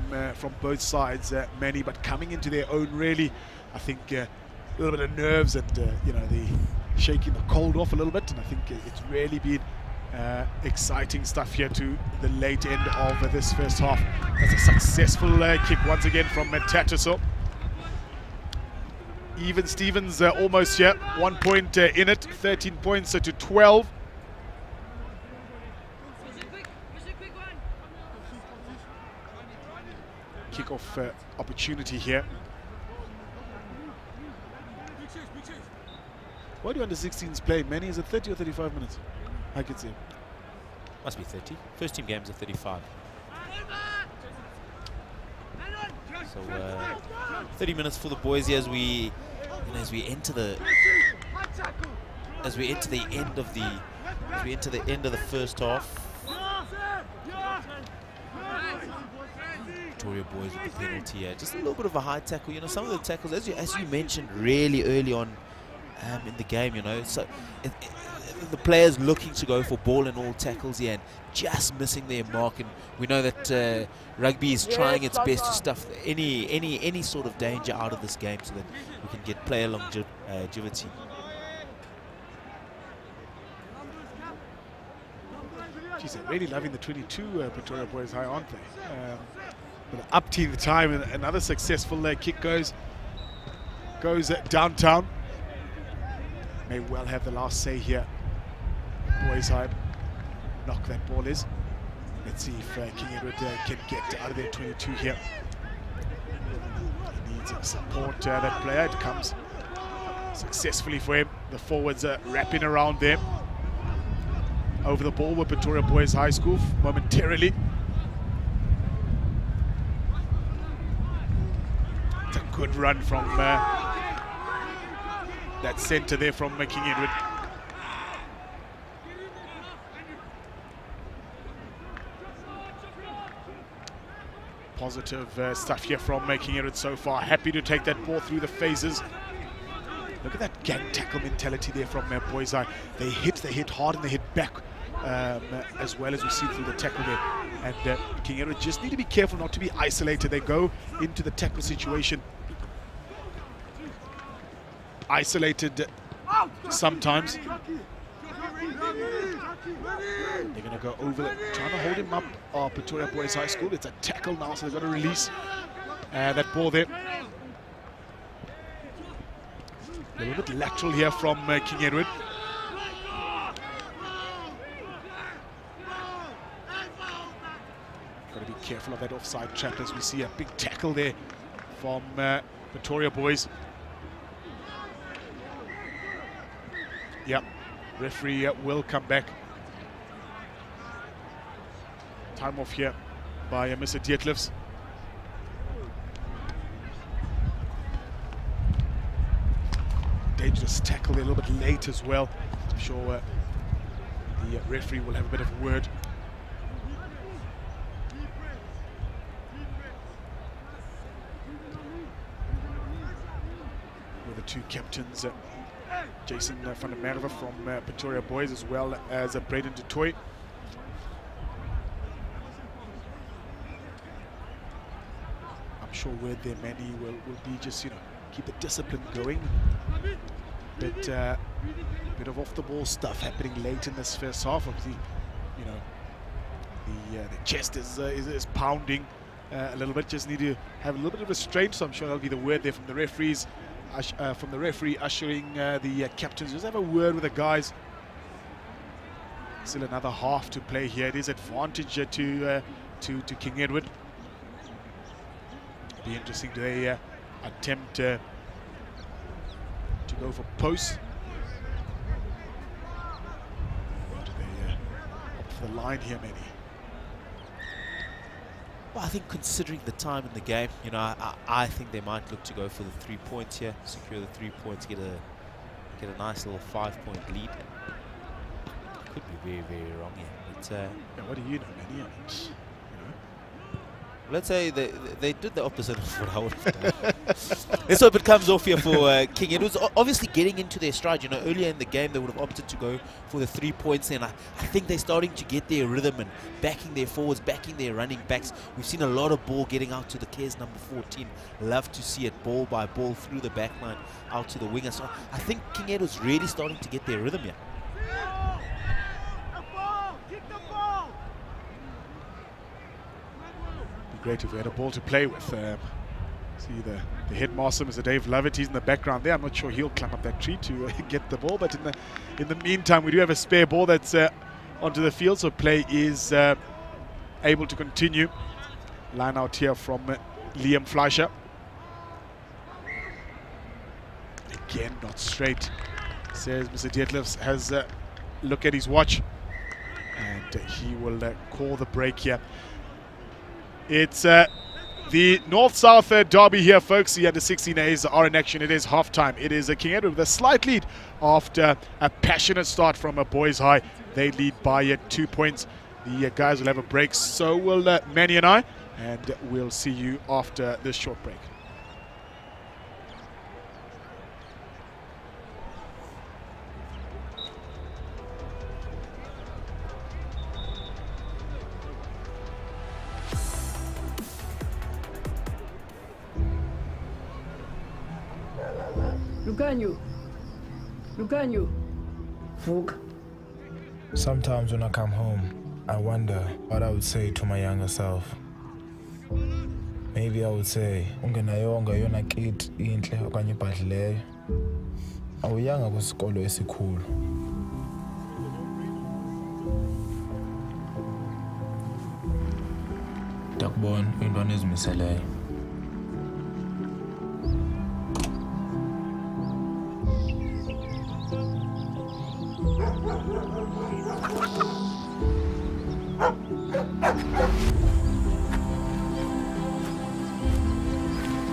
both sides, Manny, but coming into their own really. I think a little bit of nerves and you know, the shaking the cold off a little bit, and I think it's really been exciting stuff here to the late end of this first half. That's a successful kick once again from Tattersall. Even Stevens almost here, 1 point in it, 13 points to 12. Kickoff opportunity here. What do under-16s play? Many, is it 30 or 35 minutes? I could see. Must be 30. First team games are 35. So 30 minutes for the boys here as we enter the end of the first half. Pretoria boys with the penalty here. Just a little bit of a high tackle. You know, some of the tackles, as you mentioned, really early on in the game. You know, so the players looking to go for ball and all tackles here and just missing their mark. And we know that rugby is trying its best to stuff any sort of danger out of this game so that we can get player longevity. Geez, they're really loving the 22 Pretoria boys high, aren't they? But up to the time, and another successful kick goes downtown. May well have the last say here. Boys high, knock that ball is. Let's see if King Edward can get out of there. 22 here. He needs support, that player. It comes successfully for him. The forwards are wrapping around there. Over the ball with Pretoria Boys High School momentarily. It's a good run from that centre there from King Edward. Positive stuff here from King Edward so far. Happy to take that ball through the phases. Look at that gang tackle mentality there from Boys High. They hit hard and they hit back as well, as we see through the tackle there. And King Edward just need to be careful not to be isolated. They go into the tackle situation isolated sometimes. They're going to go over, trying to hold him up. Pretoria Boys High School. It's a tackle now, so they've got to release that ball there. A little bit lateral here from King Edward. Got to be careful of that offside trap as we see a big tackle there from Pretoria Boys. Yep, referee will come back. Time off here by Mr. Dietlefs. Dangerous tackle there, a little bit late as well. I'm sure the referee will have a bit of a word. With the two captains, Jason van der Merwe from Pretoria Boys, as well as Braden du Toit. I'm sure word there, Manny, will be just, you know, keep the discipline going. Bit of off-the-ball stuff happening late in this first half. Obviously, you know, the chest is pounding a little bit. Just need to have a little bit of restraint. So I'm sure that'll be the word there from the referees, from the referee ushering the captains. Just have a word with the guys. Still another half to play here. It is advantage to King Edward. It'll be interesting. Do they attempt to go for post? Or do they opt for the line here, maybe? Well, I think considering the time in the game, you know, I think they might look to go for the 3 points here, secure the 3 points, get a nice little 5-point lead. Could be very, very wrong here. But, yeah, what do you know, Manny? let's say they did the opposite of what I would have done. Let's hope it comes off here for King. It was obviously getting into their stride. You know, earlier in the game they would have opted to go for the 3 points, and I think they're starting to get their rhythm and backing their forwards, backing their running backs. We've seen a lot of ball getting out to the Cares number 14. Love to see it ball by ball through the back line out to the winger. So I think King Ed was really starting to get their rhythm here. Great if we had a ball to play with. See the headmaster, Mr. Dave Lovett, he's in the background there. I'm not sure he'll climb up that tree to get the ball, but in the meantime, we do have a spare ball that's onto the field, so play is able to continue. Line out here from Liam Fleischer. Again, not straight. Says Mr. Dietlefs has a look at his watch, and he will call the break here. It's the North-South derby here, folks. The under-16As are in action. It is half-time. It is King Edward with a slight lead after a passionate start from a boys' high. They lead by 2 points. The guys will have a break, so will Manny and I, and we'll see you after this short break. Lucanio. Vuk. Sometimes when I come home, I wonder what I would say to my younger self. Maybe I would say, ungenayonga yona kid inhle okanye ibhadlileyo. Awuyanga kwisikolo esikhulu. Ndakubona intwana ezimiseleyo.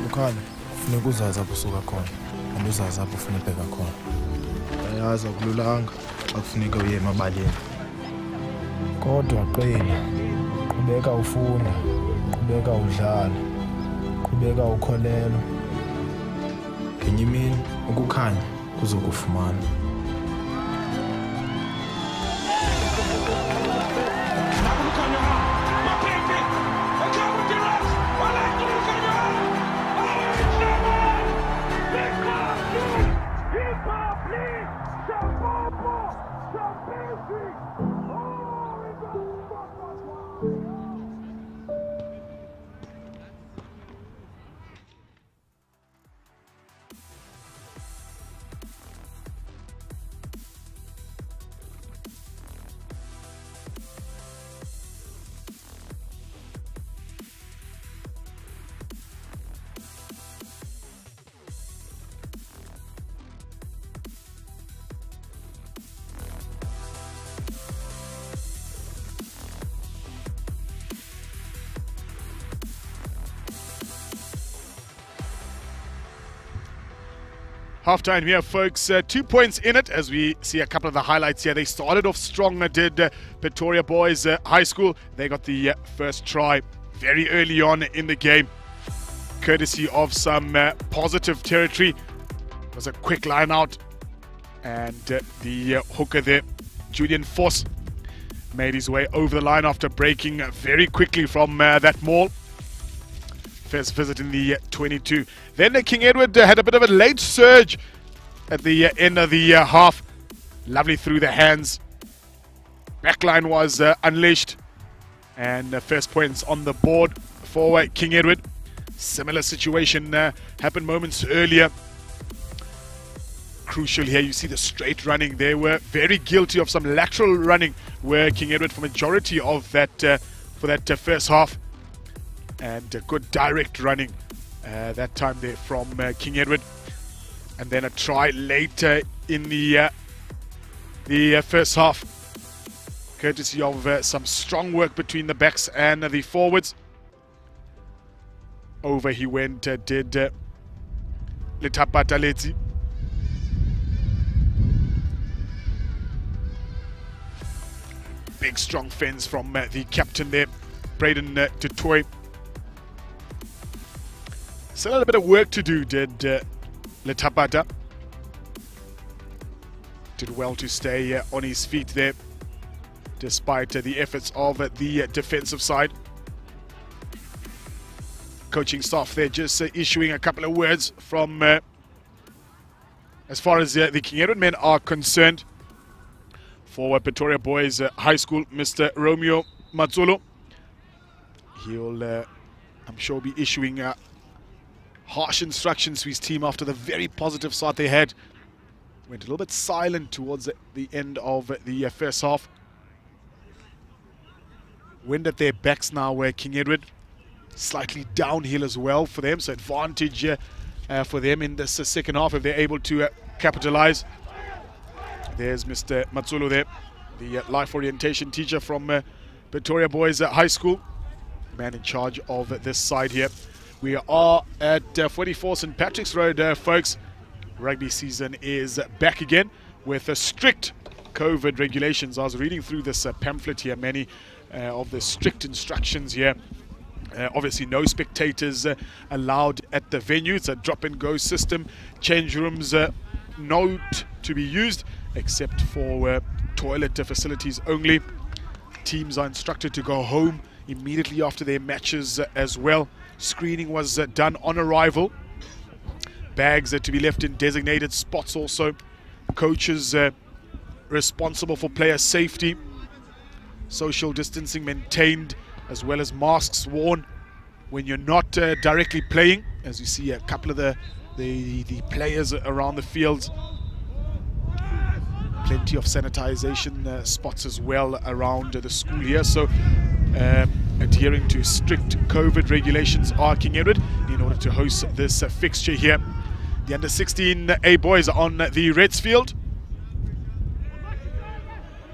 Ukhona funeka uzazi apho usuka khona, and uzazi apho ufuna ubheka khona. Ayazi akululanga xa kufuneka uye emabaleni. Kodwa qina, qhubeka ufunda, qhubeka udlala, qhubeka ukholelwa. Ngenye imini ukukhanya kuzokufumana. Half-time here, folks. 2 points in it as we see a couple of the highlights here. They started off strong, did Pretoria Boys High School. They got the first try very early on in the game, courtesy of some positive territory. It was a quick line out, and the hooker there, Julian Force, made his way over the line after breaking very quickly from that maul. First visit in the 22. Then King Edward had a bit of a late surge at the end of the half. Lovely through the hands. Backline was unleashed. And first points on the board for King Edward. Similar situation happened moments earlier. Crucial here, you see the straight running. They were very guilty of some lateral running, where King Edward for majority of that for that first half. And good direct running that time there from King Edward, and then a try later in the first half, courtesy of some strong work between the backs and the forwards. Over he went, did Letapataletsi. Big strong fence from the captain there, Braden Tutoy. Still had a bit of work to do, did Letapata. Did well to stay on his feet there, despite the efforts of the defensive side. Coaching staff there just issuing a couple of words from, as far as the King Edward men are concerned. For Pretoria Boys High School, Mr. Romeo Mazzolo. He'll, I'm sure, be issuing harsh instructions to his team after the very positive start they had. Went a little bit silent towards the end of the first half. Wind at their backs now, where King Edward slightly downhill as well for them, so advantage for them in this second half if they're able to capitalize. There's Mr. Matsulu there, the life orientation teacher from Pretoria Boys High School, man in charge of this side here. We are at 44 St. Patrick's Road, folks. Rugby season is back again with strict COVID regulations. I was reading through this pamphlet here, many of the strict instructions here. Obviously no spectators allowed at the venue. It's a drop-and-go system. Change rooms not to be used except for toilet facilities only. Teams are instructed to go home immediately after their matches as well. Screening was done on arrival. Bags to be left in designated spots also. Coaches responsible for player safety. Social distancing maintained, as well as masks worn when you're not directly playing. As you see a couple of the players around the fields. Plenty of sanitization spots as well around the school here. So adhering to strict COVID regulations are King Edward in order to host this fixture here. The under-16A boys are on the Reds field.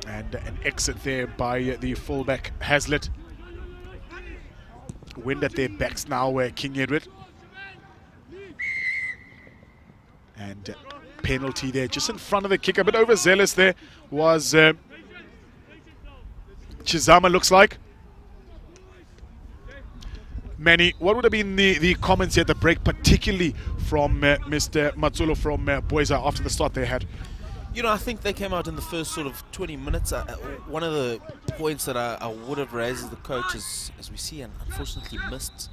And an exit there by the fullback Hazlitt. Wind at their backs now, King Edward. And penalty there just in front of the kick. A bit overzealous there was Chizama, looks like. Manny, what would have been the comments here at the break, particularly from Mr. Matsulo from Boisa after the start they had? You know, I think they came out in the first sort of 20 minutes. One of the points that I would have raised as the coach is, as we see, an unfortunately missed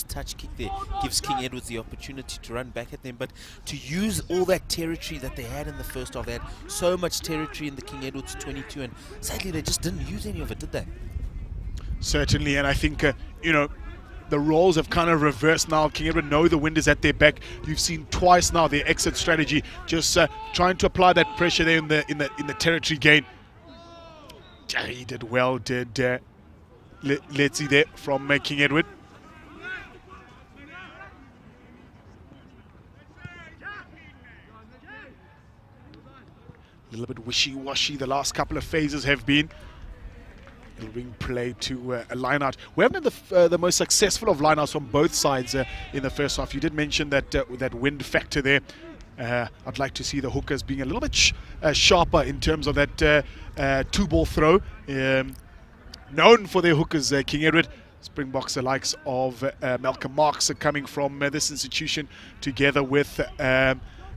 touch kick there. Gives King Edwards the opportunity to run back at them, but to use all that territory that they had in the first half. They had so much territory in the King Edwards 22, and sadly they just didn't use any of it, did they? Certainly, and I think, you know, the roles have kind of reversed now. King Edward know the wind is at their back. You've seen twice now their exit strategy, just trying to apply that pressure there in the territory gain. He did well, did let's see there from King Edward. A little bit wishy-washy the last couple of phases have been. It'll bring play to a line-out. We haven't had the most successful of line-outs from both sides in the first half. You did mention that that wind factor there. I'd like to see the hookers being a little bit sharper in terms of that two-ball throw. Known for their hookers, King Edward. Springboks, the likes of Malcolm Marks, are coming from this institution together with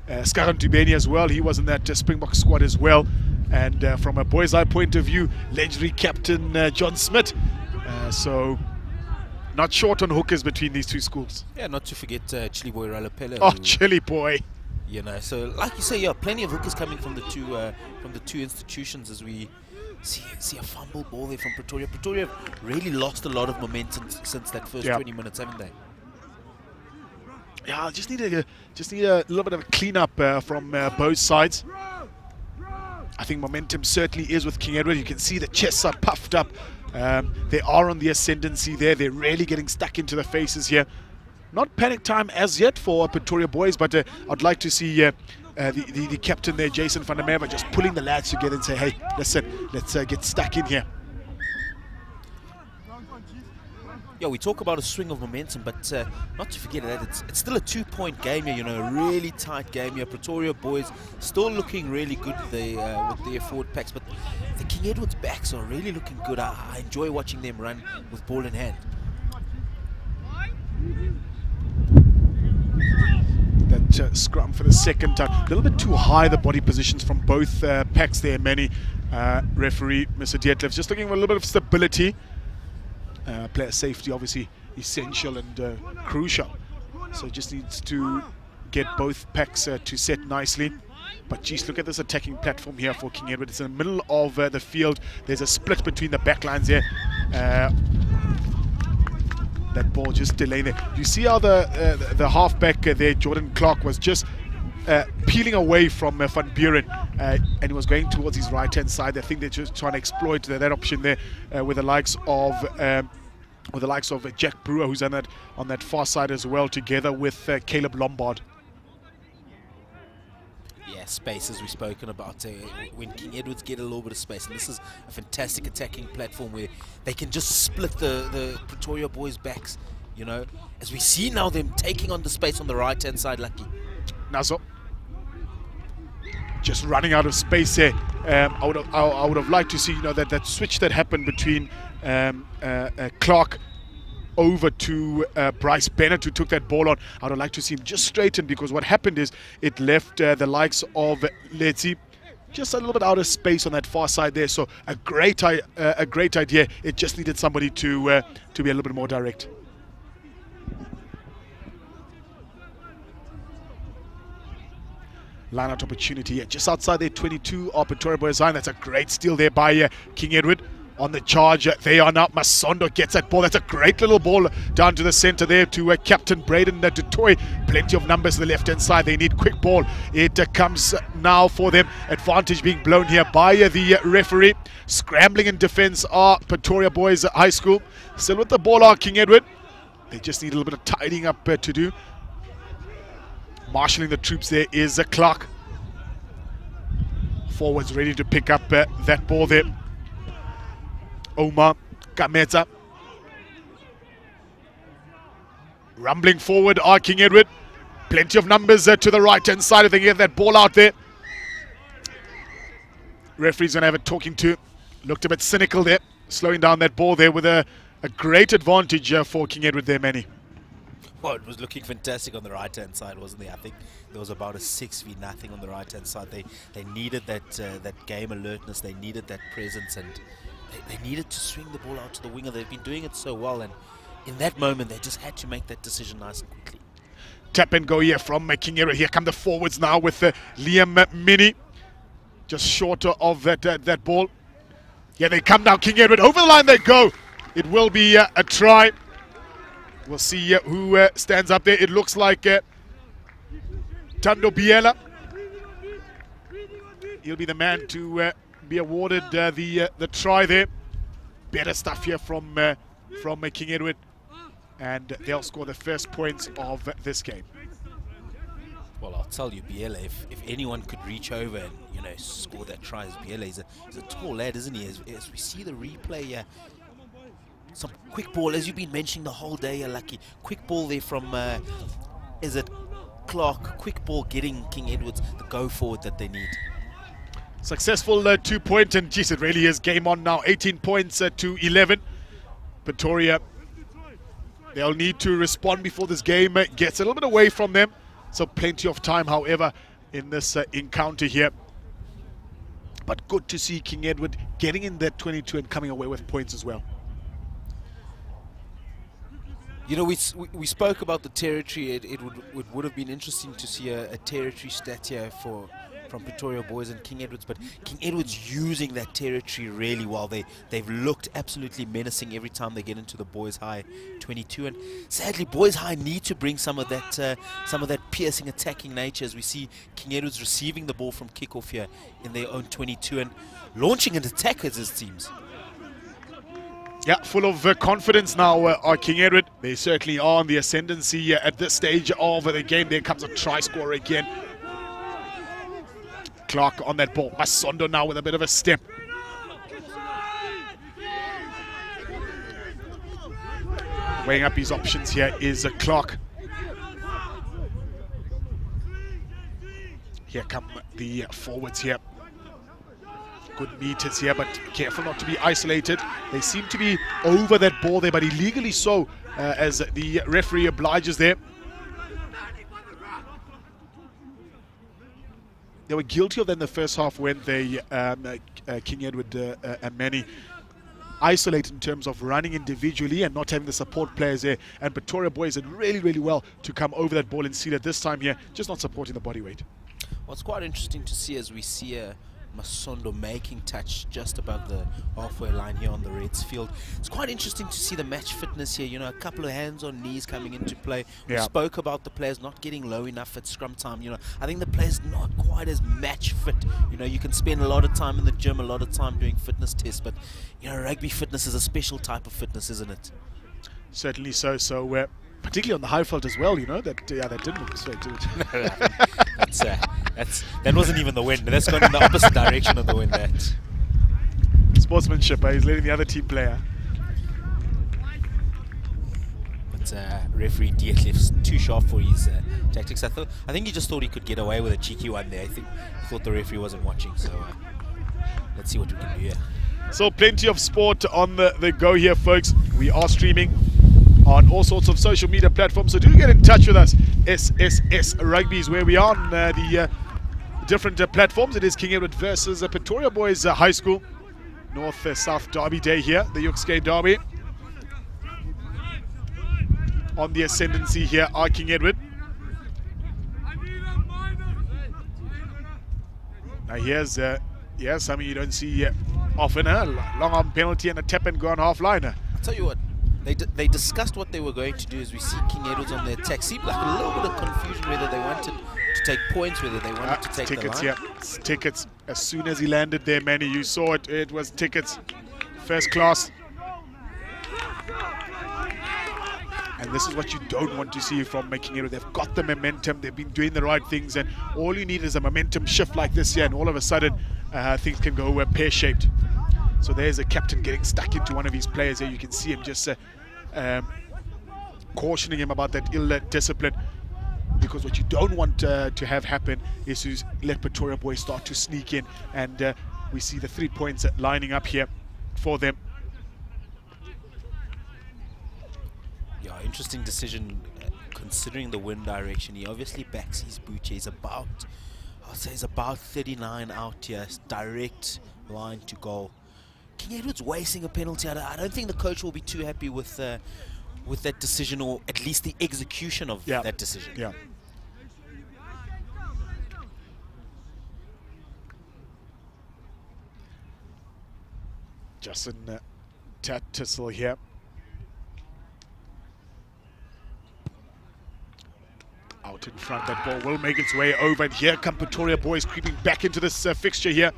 Skaran Tubeni as well. He was in that Springbok squad as well. And from a boys' eye point of view, legendary captain John Smith. So not short on hookers between these two schools. Yeah, not to forget Chili Boy Ralapele. Oh, Chili Boy. You know, so like you say, yeah, plenty of hookers coming from the two institutions as we see a fumble ball there from Pretoria. Pretoria really lost a lot of momentum since that first 20 minutes, haven't they? Yeah, just need a little bit of a clean-up from both sides. I think momentum certainly is with King Edward. You can see the chests are puffed up. They are on the ascendancy there. They're really getting stuck into the faces here. Not panic time as yet for Pretoria boys, but I'd like to see the captain there, Jason van der Merwe, just pulling the lads together and say, hey, listen, let's get stuck in here. Yeah, we talk about a swing of momentum, but not to forget that it's still a 2-point game here, you know, a really tight game here. Pretoria boys still looking really good with their forward packs, but the King Edwards backs are really looking good. I enjoy watching them run with ball in hand. That scrum for the second time. A little bit too high, the body positions from both packs there, Manny. Referee, Mr. Dietlef, just looking for a little bit of stability. Player safety obviously essential and crucial, so just needs to get both packs to set nicely. But geez, look at this attacking platform here for King Edward. It's in the middle of the field. There's a split between the back lines here. That ball just delaying there. You see how the halfback there, Jordan Clark, was just peeling away from Van Buren, and he was going towards his right-hand side. I think they're just trying to exploit that option there with the likes of Jack Brewer, who's on that far side as well, together with Caleb Lombard. Yeah, space, as we've spoken about. When King Edwards get a little bit of space, and this is a fantastic attacking platform where they can just split the Pretoria boys' backs, you know, as we see now them taking on the space on the right-hand side. Lucky Nazo just running out of space there. I would have liked to see, you know, that switch that happened between Clark over to Bryce Bennett, who took that ball on. I would like to see him just straighten, because what happened is it left the likes of Letzi just a little bit out of space on that far side there. So a great idea. It just needed somebody to be a little bit more direct. Line-out opportunity here, just outside their 22 of Pretoria boys' line. That's a great steal there by King Edward. On the charge, they are now. Masondo gets that ball. That's a great little ball down to the center there to Captain Braden Dutoy. Plenty of numbers to the left-hand side. They need quick ball. It comes now for them. Advantage being blown here by the referee. Scrambling in defense are Pretoria Boys High School. Still with the ball are King Edward. They just need a little bit of tidying up to do. Marshalling the troops there is Clark. Forwards ready to pick up that ball there. Omar Kameza. Rumbling forward are King Edward. Plenty of numbers to the right-hand side if they get that ball out there. Referee's going to have a talking to. Looked a bit cynical there. Slowing down that ball there with a great advantage for King Edward there, Manny. Well, it was looking fantastic on the right-hand side, wasn't there? I think there was about a 6v0 on the right-hand side. They needed that game alertness. They needed that presence, and they needed to swing the ball out to the winger. They've been doing it so well, and in that moment, they just had to make that decision nice and quickly. Tap and go here from King Edward. Here come the forwards now with Liam Mini. Just shorter of that ball. Yeah, they come now, King Edward. Over the line they go. It will be a try. We'll see who stands up there. It looks like Tando Biela. He'll be the man to be awarded the try there. Better stuff here from King Edward, and they'll score the first points of this game. Well, I'll tell you, Biela, if anyone could reach over and, you know, score that try, as Biela, he's a tall lad, isn't he? As we see the replay here. Some quick ball, as you've been mentioning the whole day, Lucky. Quick ball there from, is it Clark? Quick ball getting King Edwards the go forward that they need. Successful 2-point, and geez, it really is game on now. 18 points to 11. Pretoria, they'll need to respond before this game gets a little bit away from them. So plenty of time, however, in this encounter here. But good to see King Edward getting in that 22 and coming away with points as well. You know, we spoke about the territory. It would have been interesting to see a territory stat here from Pretoria Boys and King Edwards, but King Edwards using that territory really well. They've looked absolutely menacing every time they get into the Boys High 22, and sadly Boys High need to bring some of that piercing attacking nature, as we see King Edwards receiving the ball from kickoff here in their own 22 and launching an attack, as it seems. Yeah, full of confidence now are King Edward. They certainly are on the ascendancy at this stage of the game. There comes a try scorer again. Clark on that ball. Masondo now with a bit of a step. Weighing up his options here is Clark. Here come the forwards here. Good meters here, but careful not to be isolated. They seem to be over that ball there, but illegally so, as the referee obliges there. They were guilty of that in the first half when they, King Edward and Manny, isolated in terms of running individually and not having the support players there. And Pretoria Boys did really, really well to come over that ball and see that this time here, just not supporting the body weight. Well, it's quite interesting to see as we see Masondo making touch just above the halfway line here on the Reds field. It's quite interesting to see the match fitness here, you know, a couple of hands on knees coming into play. We spoke about the players not getting low enough at scrum time, you know. I think the players not quite as match fit. You know, you can spend a lot of time in the gym, a lot of time doing fitness tests, but, you know, rugby fitness is a special type of fitness, isn't it? Certainly so. So, particularly on the high field as well, you know, that didn't look straight to it. That wasn't even the wind. That's gone in the opposite direction of the wind. That Sportsmanship, he's letting the other team play. But referee Dietlef's too sharp for his tactics. I think he just thought he could get away with a cheeky one there. I think he thought the referee wasn't watching. So let's see what we can do here. So plenty of sport on the go here, folks. We are streaming on all sorts of social media platforms, so do get in touch with us. SSS Rugby is where we are on the different platforms. It is King Edward versus Pretoria Boys High School. North-South Derby day here, the U16A Derby. On the ascendancy here are King Edward. Now here's something you don't see often, long arm penalty and a tap and go on half line. I'll tell you what, they discussed what they were going to do as we see King Edward's on their attack. Seemed like a little bit of confusion whether they wanted to take points, whether they wanted to take tickets, the line. It's tickets. As soon as he landed there, Manny, you saw it. It was tickets, first class. And this is what you don't want to see from King Edward. They've got the momentum. They've been doing the right things, and all you need is a momentum shift like this here, and all of a sudden things can go pear-shaped. So there's a captain getting stuck into one of his players here. You can see him just cautioning him about that ill discipline, because what you don't want to have happen is to let Pretoria Boys start to sneak in, and we see the 3 points lining up here for them. Yeah, interesting decision considering the wind direction. He obviously backs his boot. He's about, I'll say he's about 39 out here, direct line to goal. King Edward's wasting a penalty. I don't think the coach will be too happy with that decision, or at least the execution of that decision. Yeah. Justin Tattersall here. Out in front, that ball will make its way over, and here come Pretoria Boys creeping back into this fixture here.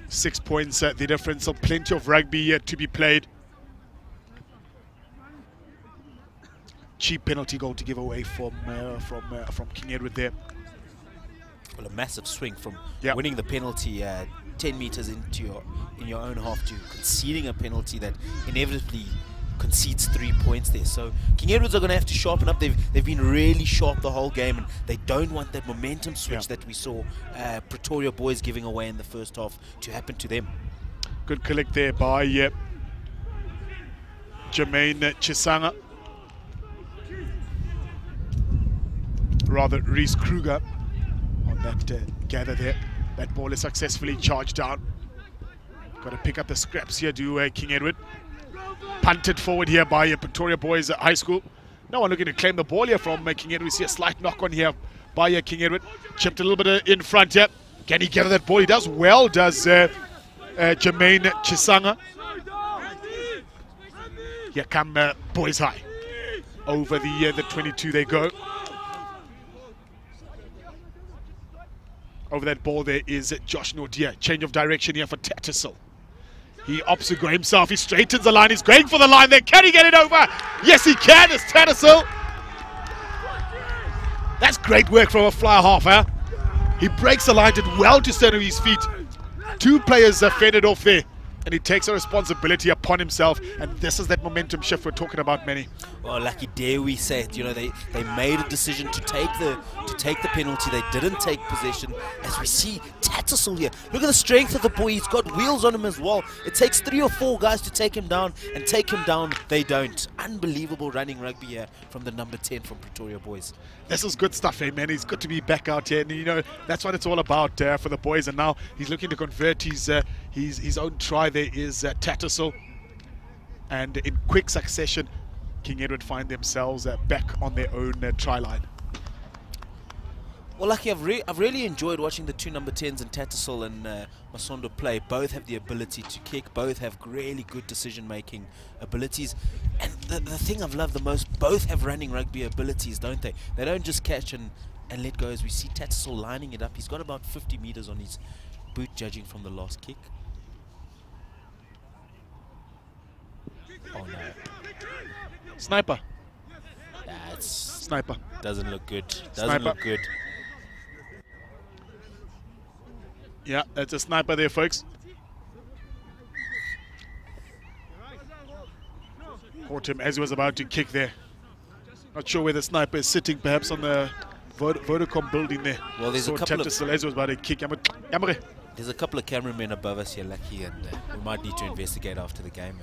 6 points the difference, so plenty of rugby to be played. Cheap penalty goal to give away from King Edward there. Well, a massive swing from winning the penalty 10 meters in your own half to conceding a penalty that inevitably concedes 3 points there. So King Edwards are going to have to sharpen up. They've been really sharp the whole game, and they don't want that momentum switch that we saw Pretoria Boys giving away in the first half to happen to them. Good collect there by Jermaine Chisanga. Rather, Reese Kruger on that gather there. That ball is successfully charged down. Got to pick up the scraps here, do King Edward. Punted forward here by Pretoria Boys High School. No one looking to claim the ball here from King Edward. We see a slight knock on here by King Edward. Chipped a little bit in front here. Can he gather that ball? He does well, does Jermaine Chisanga. Here come Boys High. Over the 22 they go. Over that ball there is Josh Nordia. Change of direction here for Tattersall. He opts to go himself. He straightens the line. He's going for the line there. Can he get it over? Yes, he can. It's Tattersall. That's great work from a fly half, huh? He breaks the line, did well to stand on his feet. 2 players fended off there, and he takes a responsibility upon himself. And this is that momentum shift we're talking about, Manny. Well, lucky dare we say it. You know, they made a decision to take the penalty. They didn't take possession. As we see Tattersall here, look at the strength of the boy. He's got wheels on him as well. It takes 3 or 4 guys to take him down, and take him down they don't. Unbelievable running rugby here from the number 10 from Pretoria Boys. This is good stuff, man. It's good to be back out here, and you know that's what it's all about for the boys. And now he's looking to convert his own try. There is Tattersall, and in quick succession, King Edward find themselves back on their own try line. Well, Lucky, I've really enjoyed watching the 2 number 10s and Tattersall and Masondo play. Both have the ability to kick. Both have really good decision-making abilities. And the thing I've loved the most, both have running rugby abilities, don't they? They don't just catch and let go. As we see Tattersall lining it up. He's got about 50 meters on his boot, judging from the last kick. Oh, no. Sniper. That's Sniper. Doesn't look good. Doesn't look good. Yeah, that's a sniper there, folks. Caught him as he was about to kick there. Not sure where the sniper is sitting, perhaps on the Vodacom building there. Well, there's a couple of... as he was about to kick. There's a couple of cameramen above us here, Lucky, and we might need to investigate after the game.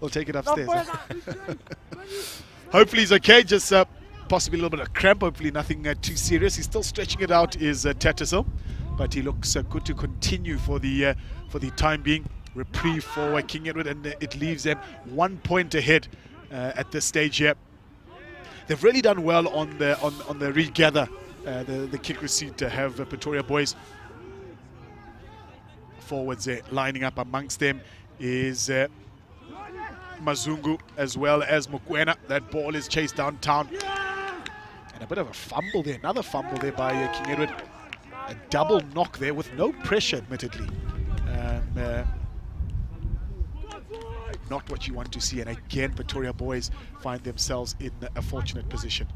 We'll take it upstairs. Hopefully he's okay, just possibly a little bit of cramp, hopefully nothing too serious. He's still stretching it out, is Tattersall, but he looks good to continue for the time being. Reprieve for King Edward, and it leaves them 1 point ahead at this stage here. They've really done well on the regather, the kick receipt to have Pretoria boys. Forwards there lining up amongst them is Mazungu as well as Mokwena. That ball is chased downtown. And a bit of a fumble there, another fumble there by King Edward. A double knock there with no pressure, admittedly. Not what you want to see, and again Pretoria boys find themselves in a fortunate position.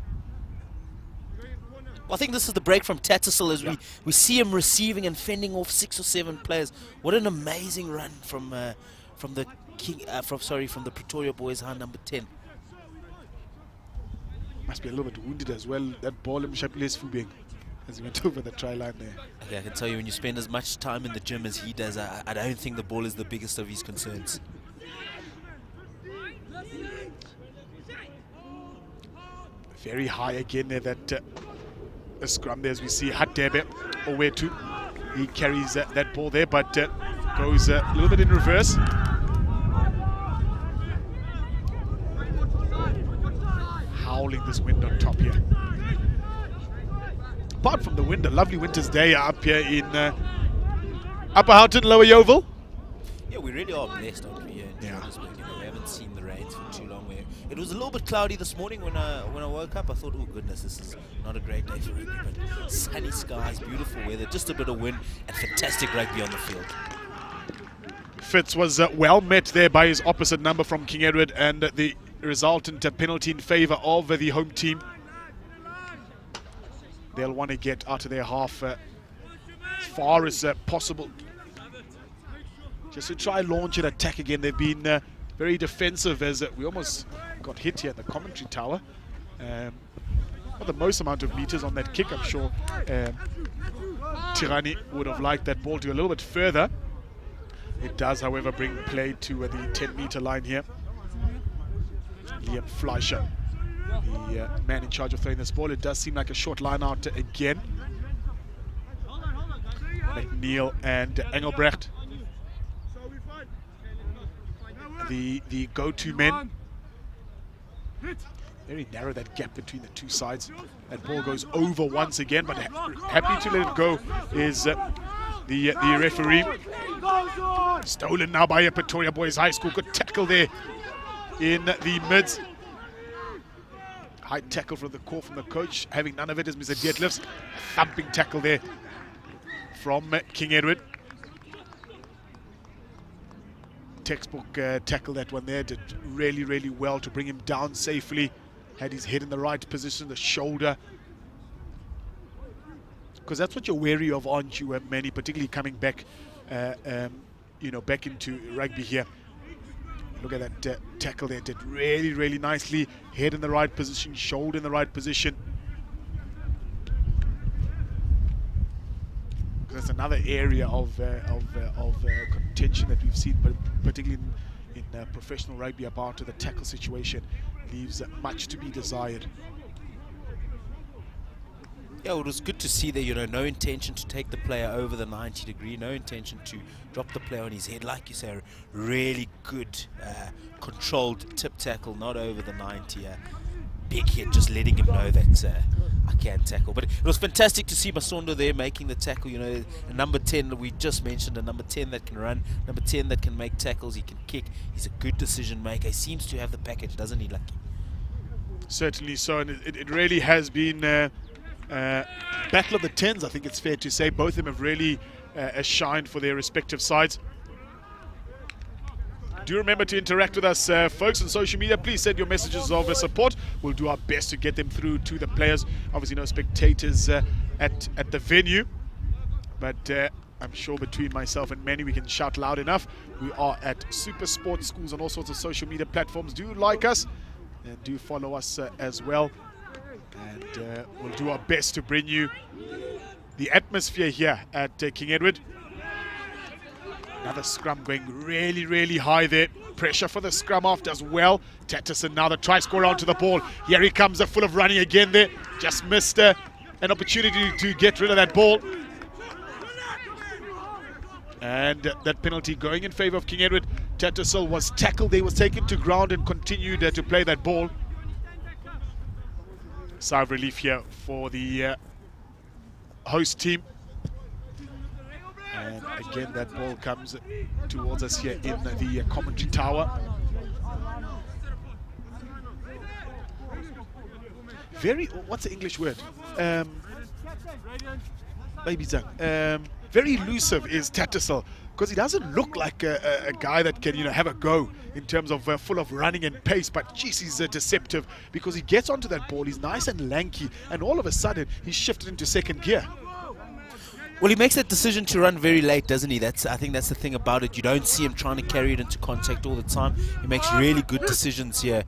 Well, I think this is the break from Tattersall as we see him receiving and fending off 6 or 7 players. What an amazing run from the Pretoria boys, high number 10. Must be a little bit wounded as well. That ball as he went over the try line there. Okay, I can tell you, when you spend as much time in the gym as he does, I don't think the ball is the biggest of his concerns. Very high again there, that a scrum there, as we see Hatebe Owetu. He carries that ball there, but goes a little bit in reverse. Howling this wind on top here. Apart from the wind, a lovely winter's day up here in Upper Houghton, Lower Yeovil. Yeah, we really are blessed, aren't we, here in Johannesburg. You know, we haven't seen the rains for too long. It was a little bit cloudy this morning when I woke up. I thought, oh goodness, this is not a great day for rugby, but sunny skies, beautiful weather, just a bit of wind, and fantastic rugby on the field. Fitz was well met there by his opposite number from King Edward, and the resultant penalty in favour of the home team. They'll want to get out of their half as far as possible, just to try and launch an attack again. They've been very defensive, as we almost got hit here at the commentary tower. Not the most amount of meters on that kick. I'm sure Tirani would have liked that ball to go a little bit further. It does, however, bring play to the 10-meter line here. Liam Fleischer, the man in charge of throwing this ball. It does seem like a short line out again. McNeil and Engelbrecht, the go-to men. Very narrow, that gap between the two sides. That ball goes over once again, but happy to let it go is the referee. Stolen now by a Pretoria Boys High School. Good tackle there in the mids. High tackle from the call from the coach. Having none of it is Mr. Dietlefs. Thumping tackle there from King Edward. Textbook tackle, that one there. Did really, really well to bring him down safely. Had his head in the right position, the shoulder. Because that's what you're wary of, aren't you, Manny? Particularly coming back, you know, back into rugby here. Look at that tackle there. Did really, really nicely. Head in the right position, shoulder in the right position. That's another area of contention that we've seen, but particularly in professional rugby, about the tackle situation leaves much to be desired. Yeah, it was good to see that, you know, no intention to take the player over the 90 degree, no intention to drop the player on his head. Like you say, really good controlled tip tackle, not over the 90. Big hit, just letting him know that I can tackle. But it was fantastic to see Masondo there making the tackle. You know, a number 10 that we just mentioned, a number 10 that can run, number 10 that can make tackles, he can kick. He's a good decision maker. He seems to have the package, doesn't he, Lucky? Certainly so, and it really has been battle of the 10s, I think it's fair to say. Both of them have really shined for their respective sides. Do remember to interact with us, folks, on social media. Please send your messages of support. We'll do our best to get them through to the players. Obviously, no spectators at the venue, but I'm sure between myself and many we can shout loud enough. We are at Super Sports Schools on all sorts of social media platforms. Do like us and do follow us as well. And we'll do our best to bring you the atmosphere here at King Edward. Another scrum going really, really high there. Pressure for the scrum after as well. Tatterson now the try scorer onto the ball. Here he comes, full of running again there. Just missed an opportunity to get rid of that ball. And that penalty going in favor of King Edward. Tatterson was tackled. They was taken to ground and continued to play that ball. Sigh of relief here for the host team. And again, that ball comes towards us here in the commentary tower. Very, what's the English word? Maybe very elusive is Tattersall, because he doesn't look like a guy that can, have a go in terms of full of running and pace. But geez, he's deceptive, because he gets onto that ball. He's nice and lanky, and all of a sudden he's shifted into second gear. Well, he makes that decision to run very late, doesn't he? I think that's the thing about it. You don't see him trying to carry it into contact all the time. He makes really good decisions here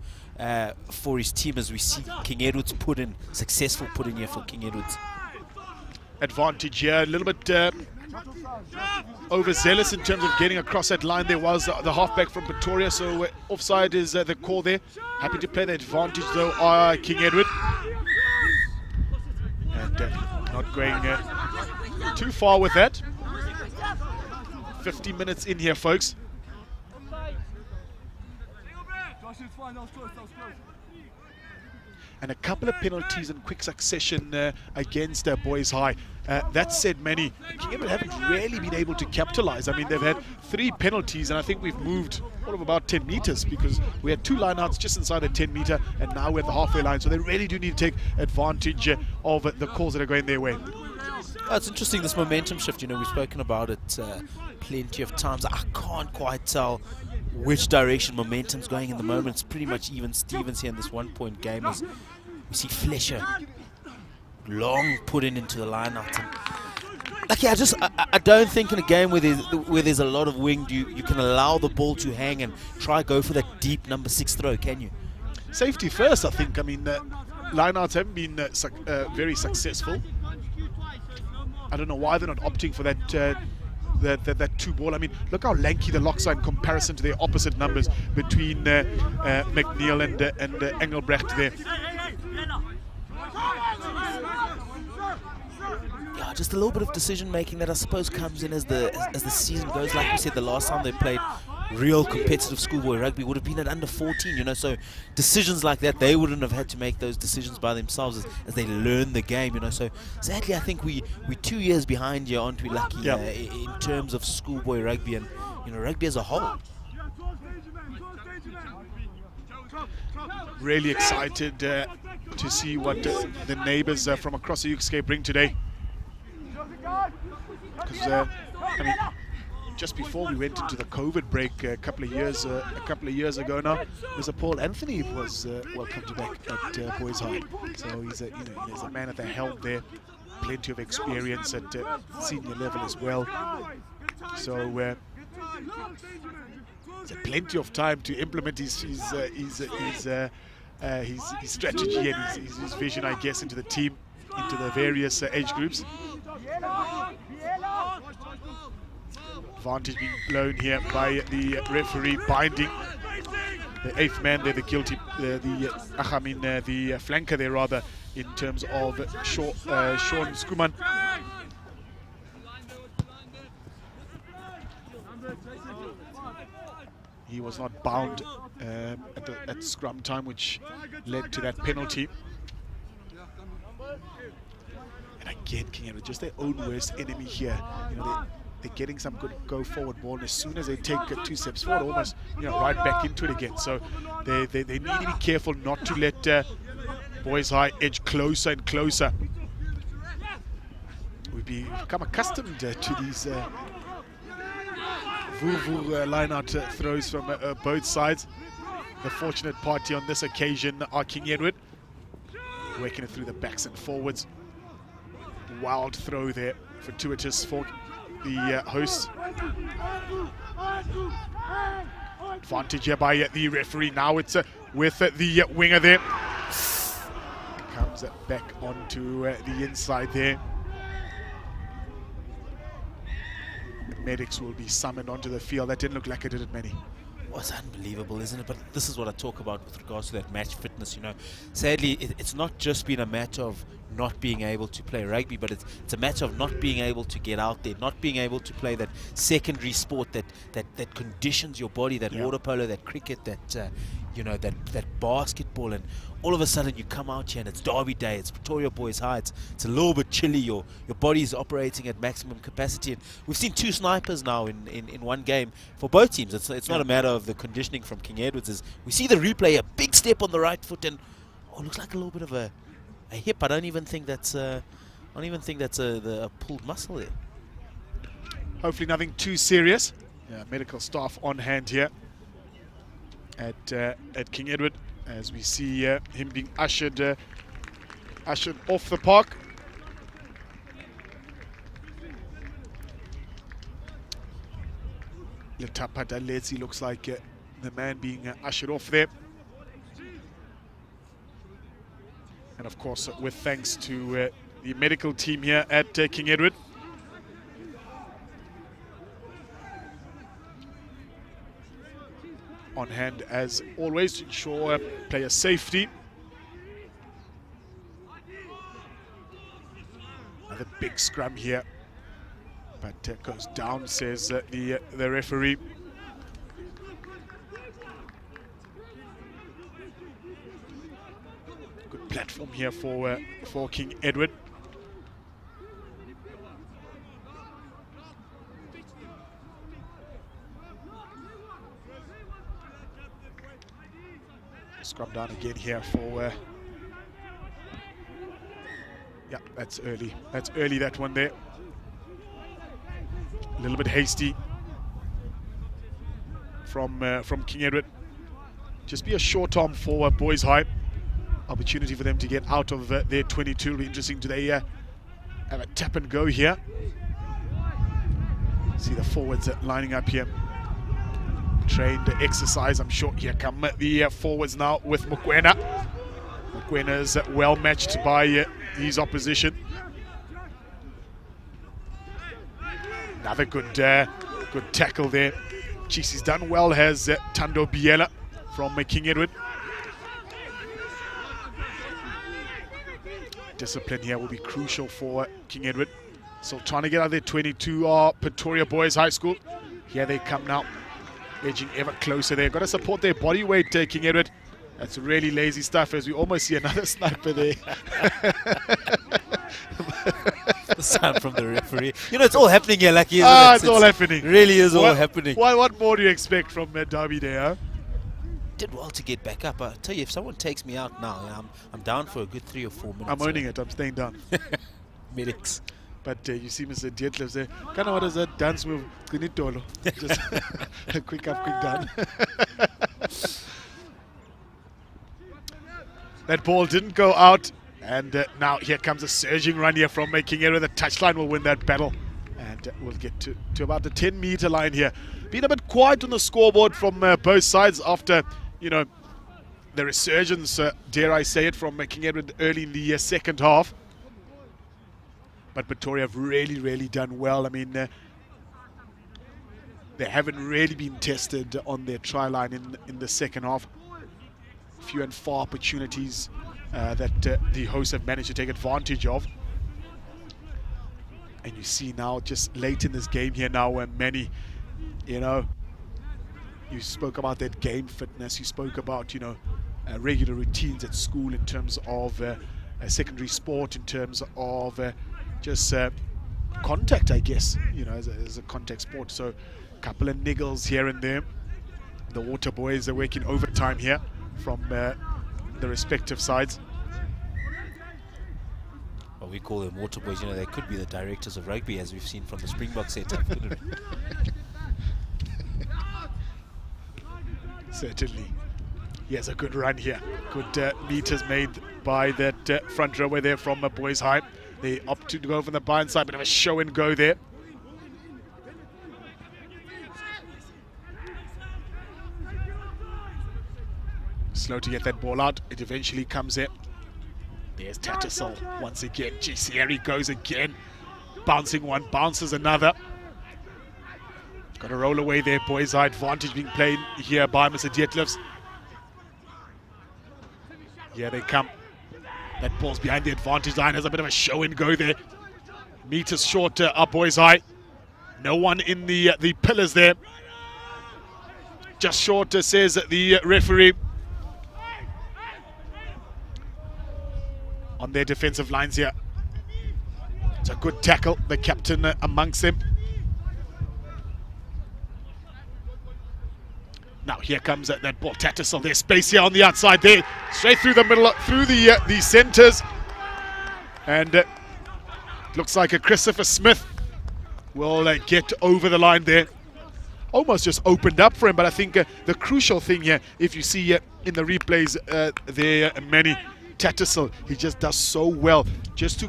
for his team, as we see King Edward's successful put in here for King Edward's. Advantage here, a little bit overzealous in terms of getting across that line. There was the halfback from Pretoria, so offside is the call there. Happy to play the advantage though, King Edward. And not going too far with that. 50 minutes in here, folks. And a couple of penalties in quick succession against Boys High. That said, King Edward haven't really been able to capitalize. I mean, they've had 3 penalties, and I think we've moved all of about 10 meters, because we had 2 lineouts just inside the 10 meter, and now we're at the halfway line. So they really do need to take advantage of the calls that are going their way. It's interesting, this momentum shift. We've spoken about it plenty of times. I can't quite tell which direction momentum's going in the moment. It's pretty much even Stevens here in this 1-point game, as we see Flesher long put into the line out. I don't think in a game where there's a lot of wing, you can allow the ball to hang and try go for that deep number 6 throw, can you? Safety first, I think. I mean, lineouts haven't been very successful. I don't know why they're not opting for that that 2 ball. I mean, look how lanky the locks are in comparison to their opposite numbers between McNeil and Engelbrecht there. Yeah, just a little bit of decision making that I suppose comes in as the season goes. Like we said, the last time they played real competitive schoolboy rugby would have been at under 14, so decisions like that, they wouldn't have had to make those decisions by themselves as they learn the game, so sadly I think we're 2 years behind here, aren't we, Lucky? Yep. In terms of schoolboy rugby and rugby as a whole. Really excited to see what the neighbours from across the U16A bring today, because I mean, just before we went into the COVID break a couple of years ago now, Mr. Paul Anthony was welcome to back at Boys High. So he's a man at the helm there, plenty of experience at senior level as well. So there's plenty of time to implement his strategy and his vision, I guess, into the team, into the various age groups. Advantage being blown here by the referee, binding the 8th man there, the guilty, the flanker there rather, in terms of Sean Skuman. He was not bound at scrum time, which led to that penalty. And again, King Edward, just their own worst enemy here. They're getting some good go-forward ball, and as soon as they take 2 steps forward, almost right back into it again. So they need to be careful not to let Boys High edge closer and closer. We've become accustomed to these line-out throws from both sides. The fortunate party on this occasion are King Edward, working it through the backs and forwards. Wild throw there, fortuitous for the hosts. Advantage here by the referee. Now it's with the winger there. Comes back onto the inside there. Medics will be summoned onto the field. That didn't look like it did, Manny. Well, it's unbelievable, isn't it? But this is what I talk about with regards to that match fitness, you know. Sadly, it's not just been a matter of not being able to play rugby, but it's a matter of not being able to get out there, not being able to play that secondary sport that conditions your body, that water polo, that cricket, that you know, that basketball, and all of a sudden you come out here and it's Derby Day, it's Pretoria Boys High, it's a little bit chilly, your body is operating at maximum capacity, and we've seen 2 snipers now in one game for both teams. It's not a matter of the conditioning from King Edward's. We see the replay, a big step on the right foot, and looks like a little bit of a hip. I don't even think that's a pulled muscle there. Hopefully nothing too serious. Medical staff on hand here at King Edward, as we see him being ushered off the park. Letapadaletsi looks like the man being ushered off there. And of course, with thanks to the medical team here at King Edward. On hand as always to ensure player safety. Another big scrum here, but goes down, says the referee. Good platform here for King Edward. Scrum down again here for yeah, that's early. That's early, that one there. A little bit hasty from King Edward. Just be a short arm for Boys High. Opportunity for them to get out of their 22. It'll be interesting. Do they have a tap and go here? See the forwards lining up here. Trained exercise, I'm sure. Here come the forwards now with Mokwena. Mokwena is well matched by his opposition. Another good tackle there. Jeez, he's done well, has Tando Biela from King Edward. Discipline here will be crucial for King Edward. So trying to get out of their 22 are Pretoria Boys High School. Here they come now. Edging ever closer there. Got to support their body weight, King Edward. That's really lazy stuff, as we almost see another sniper there. The sound from the referee. You know, it's all happening here, Lucky, isn't it? It's all happening. Really is all happening. What more do you expect from Derby Day, huh? Did well to get back up. I tell you, if someone takes me out now, I'm down for a good 3 or 4 minutes. I'm owning it. I'm staying down. Medics. But you see Mr. Dietlef's there. Kind of what is that dance move? Just a quick up, quick down. That ball didn't go out. And now here comes a surging run here from King Edward. The touchline will win that battle. And we'll get to about the 10-meter line here. Been a bit quiet on the scoreboard from both sides after, you know, the resurgence, dare I say it, from King Edward early in the second half. But Pretoria have really, really done well. I mean, they haven't really been tested on their try line in the second half. Few and far opportunities that the hosts have managed to take advantage of. And you see now, just late in this game here now, where many, you know, you spoke about that game fitness. You spoke about, you know, regular routines at school in terms of secondary sport, in terms of just contact, I guess, you know, as a contact sport. So a couple of niggles here and there. The Water Boys are working overtime here from the respective sides. Well, we call them Water Boys. You know, they could be the directors of rugby, as we've seen from the Springbok setup, couldn't we? Certainly. He has a good run here. Good meters made by that front rower there from Boys High. They opt to go from the blind side, bit of a show and go there. Slow to get that ball out. It eventually comes in. There's Tattersall once again. Jeez, here he goes again. Bouncing one, bounces another. Got to roll away there, boys. High advantage being played here by Mr. Dietlefs. Here they come. That ball's behind the advantage line. There's a bit of a show and go there. Meters short up, boys. High. No one in the pillars there. Just short, says the referee. On their defensive lines here. It's a good tackle. The captain amongst them. Now here comes that ball. Tattersall. There's space here on the outside there. Straight through the middle, through the centres. And looks like a Christopher Smith will get over the line there. Almost just opened up for him, but I think the crucial thing here, if you see in the replays there, Manny Tattersall, he just does so well just to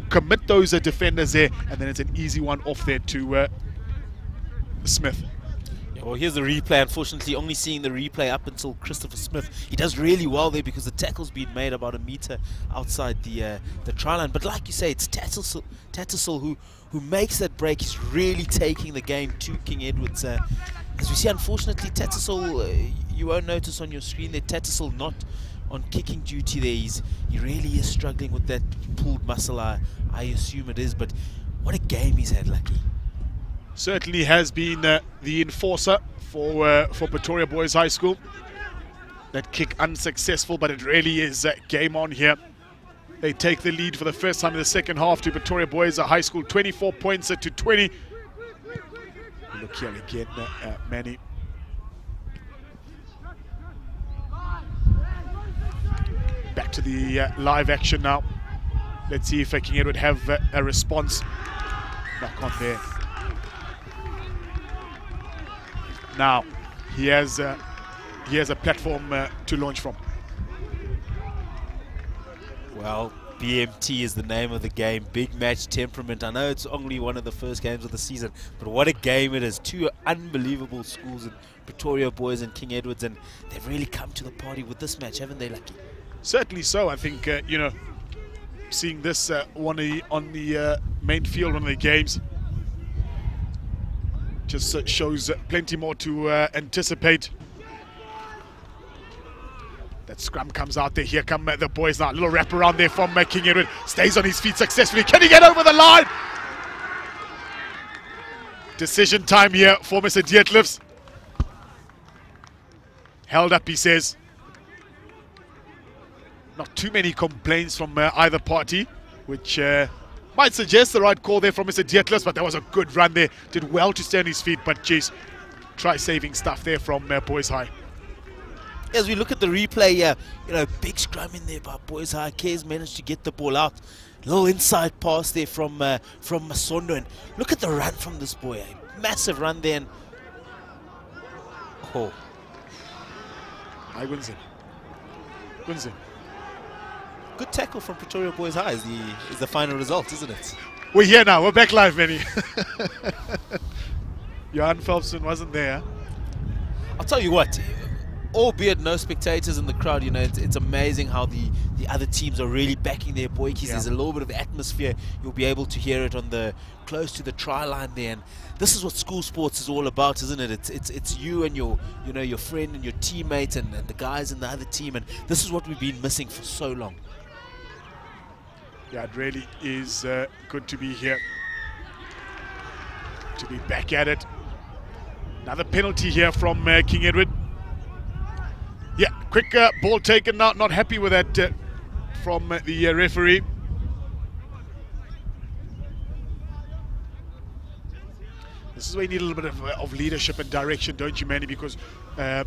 commit those defenders there, and then it's an easy one off there to Smith. Well, here's the replay. Unfortunately, only seeing the replay up until Christopher Smith. He does really well there because the tackle's been made about a meter outside the try line. But like you say, it's Tattersall who makes that break. He's really taking the game to King Edward's. As we see, unfortunately, Tattersall, you won't notice on your screen there, Tattersall not on kicking duty there. He really is struggling with that pulled muscle, I assume it is. But what a game he's had, Lucky. Certainly has been the enforcer for Pretoria Boys High School. That kick unsuccessful, but it really is game on here. They take the lead for the first time in the second half to Pretoria Boys High School, 24 points to 20. Look here again, Manny. Back to the live action now. Let's see if King Edward have a response. Back on there. Now he has a platform to launch from. Well, BMT is the name of the game. Big match temperament. I know it's only one of the first games of the season, but what a game it is. Two unbelievable schools in Pretoria Boys and King Edwards, and they've really come to the party with this match, haven't they, Lucky? Certainly so. I think seeing this on the main field, one of the games, just shows plenty more to anticipate. That scrum comes out there. Here come the boys now. A little wrap around there from King Edward. Stays on his feet successfully. Can he get over the line? Decision time here for Mr. Dietlefs. Held up, he says. Not too many complaints from either party, which might suggest the right call there from Mr. Dietlefs, but that was a good run there. Did well to stay on his feet, but geez, try saving stuff there from Boys High. As we look at the replay, big scrum in there by Boys High. K's managed to get the ball out. Little inside pass there from Masondo, and look at the run from this boy. Massive run there, and oh, I wins it. Wins it. Good tackle from Pretoria Boys High is the final result, isn't it? We're here now. We're back live, Manny. Johan Phelpson wasn't there. I'll tell you what, albeit no spectators in the crowd, it's amazing how the other teams are really backing their boykies. Yeah. There's a little bit of atmosphere. You'll be able to hear it on the close to the try line there. And this is what school sports is all about, isn't it? It's you and your friend and your teammate and the guys in the other team. And this is what we've been missing for so long. Yeah, it really is good to be here, to be back at it. Another penalty here from King Edward. Yeah, quick ball taken now. Not happy with that from the referee. This is where you need a little bit of leadership and direction, don't you, Manny? Because, the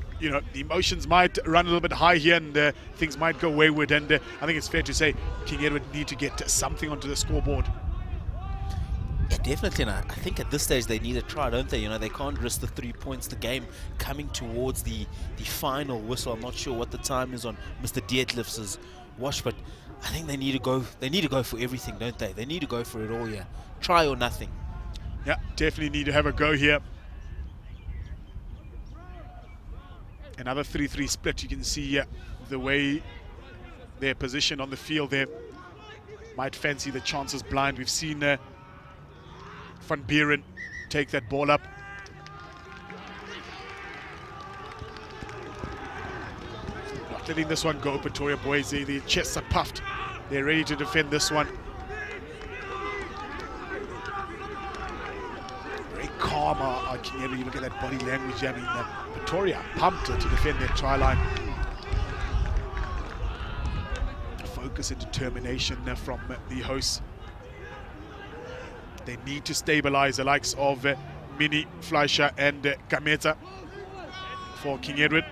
emotions might run a little bit high here and things might go wayward. And I think it's fair to say King Edward need to get something onto the scoreboard. Yeah, definitely. And I think at this stage they need a try, don't they? They can't risk the 3 points. The game coming towards the final whistle. I'm not sure what the time is on Mr. Dietlefs' watch, but I think they need to go. They need to go for everything, don't they? They need to go for it all here. Try or nothing. Yeah, definitely need to have a go here. Another 3-3 split. You can see the way their position on the field there might fancy the chances blind. We've seen Van Buren take that ball up. Not letting this one go, Pretoria boys. The chests are puffed. They're ready to defend this one. Very calm, King Edward. You look at that body language. I mean, Pretoria pumped to defend their try line. Focus and determination from the hosts. They need to stabilize the likes of Mini, Fleischer and Gameta for King Edward.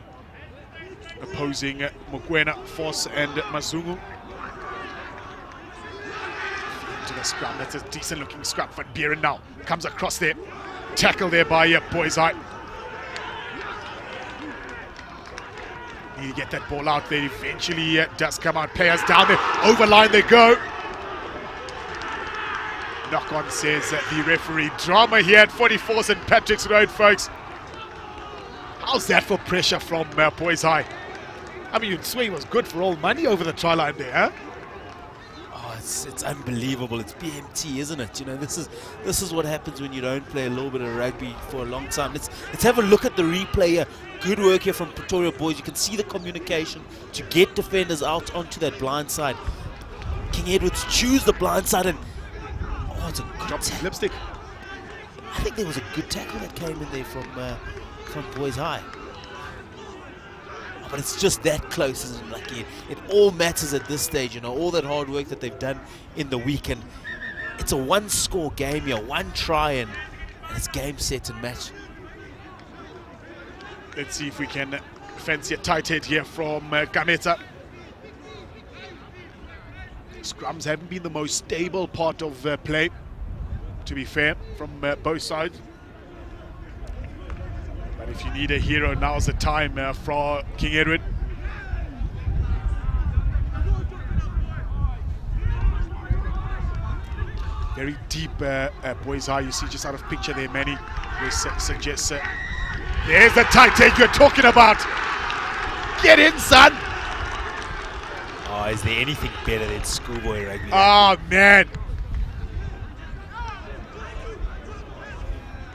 Opposing Mokwena, Force and Mazungu. To the scrum. That's a decent looking scrum. Van Buren now comes across there. Tackle there by Boys High. Need to get that ball out there. Eventually does come out. Players down there. Over line they go. Knock on, says the referee. Drama here at 44 St. Patrick's Road, folks. How's that for pressure from Boys High? I mean, you'd swear he was good for all money over the try line there, huh? Oh, it's unbelievable. It's BMT, isn't it? You know, this is what happens when you don't play a little bit of rugby for a long time. Let's have a look at the replay here. Good work here from Pretoria boys. You can see the communication to get defenders out onto that blind side. King Edwards choose the blind side and oh, it's a good lipstick. I think there was a good tackle that came in there from Boys High. But it's just that close, isn't it? Like it all matters at this stage, you know, all that hard work that they've done in the weekend. It's a one-score game here, one try, and it's game, set, and match. Let's see if we can fancy a tight head here from Gameta. Scrums haven't been the most stable part of play, to be fair, from both sides. But if you need a hero, now's the time for King Edward. Very deep Boys High. You see just out of picture there, Manny. This suggests there's the tight head you're talking about. Get in, son. Oh, is there anything better than schoolboy rugby? Oh, man.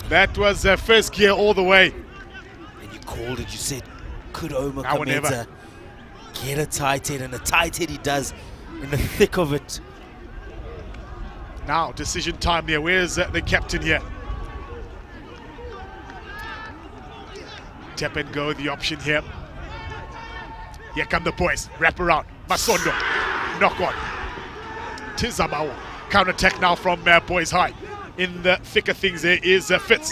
That was first gear all the way. And you called it, you said, could Omar Kameta get a tight head? And a tight head he does in the thick of it. Now, decision time there. Where's the captain here? Tap and go, the option here. Here come the boys. Wrap around. Masondo. Knock on. Tizamao. Counter attack now from Boys High. In the thick of things there is Fitz.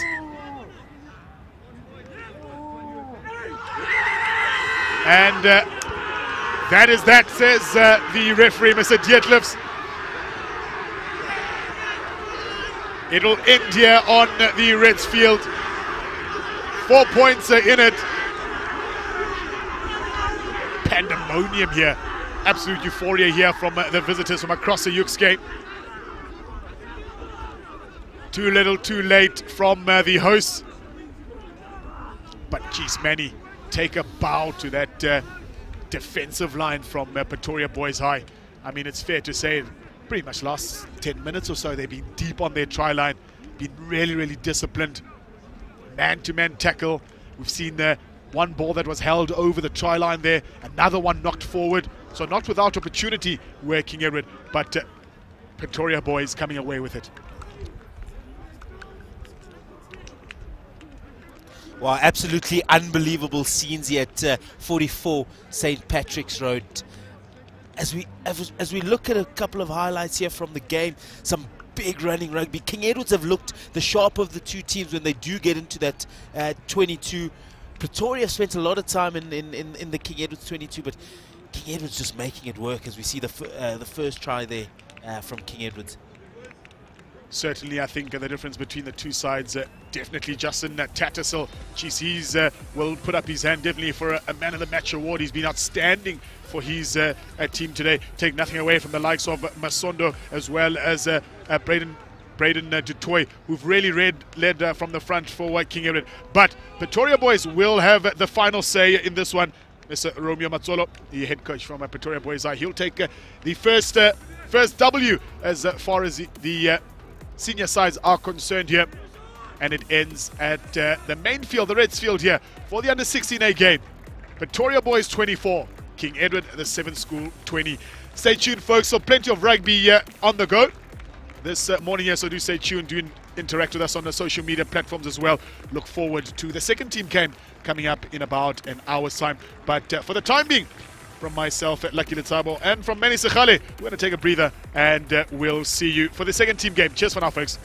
And that is that, says the referee, Mr. Dietlefs. It'll end here on the Reds field. 4 points in it. Pandemonium here. Absolute euphoria here from the visitors from across the UXK. Too little, too late from the hosts. But geez, Manny, take a bow to that defensive line from Pretoria Boys High. I mean, it's fair to say pretty much last 10 minutes or so they've been deep on their try line, been really, really disciplined. Man-to-man tackle. We've seen one ball that was held over the try line there, another one knocked forward. So not without opportunity where King Edward, but Pretoria boys coming away with it. Wow, absolutely unbelievable scenes here at 44 St. Patrick's Road. As we look at a couple of highlights here from the game, some big running rugby. King Edwards have looked the sharp of the two teams when they do get into that 22. Pretoria spent a lot of time in the King Edwards 22, but King Edwards just making it work as we see the first try there from King Edwards. Certainly, I think the difference between the two sides, definitely Justin Tattersall. Geez, he's will put up his hand definitely for a Man of the Match award. He's been outstanding for his team today. Take nothing away from the likes of Masondo as well as Braden Braden Dutoy, who've really led from the front for King Edward. But Pretoria boys will have the final say in this one. Mr. Romeo Mazzolo, the head coach from Pretoria boys, he'll take the first W as far as the senior sides are concerned here. And it ends at the main field, the Reds field here, for the under-16A game. Pretoria boys 24, King Edward, the 7th school, 20. Stay tuned, folks. So plenty of rugby on the go this morning here. So do stay tuned. Do interact with us on the social media platforms as well. Look forward to the second team game coming up in about an hour's time. But for the time being, from myself at Lucky Letabo and from Manny Sechale, we're going to take a breather and we'll see you for the second team game. Cheers for now, folks.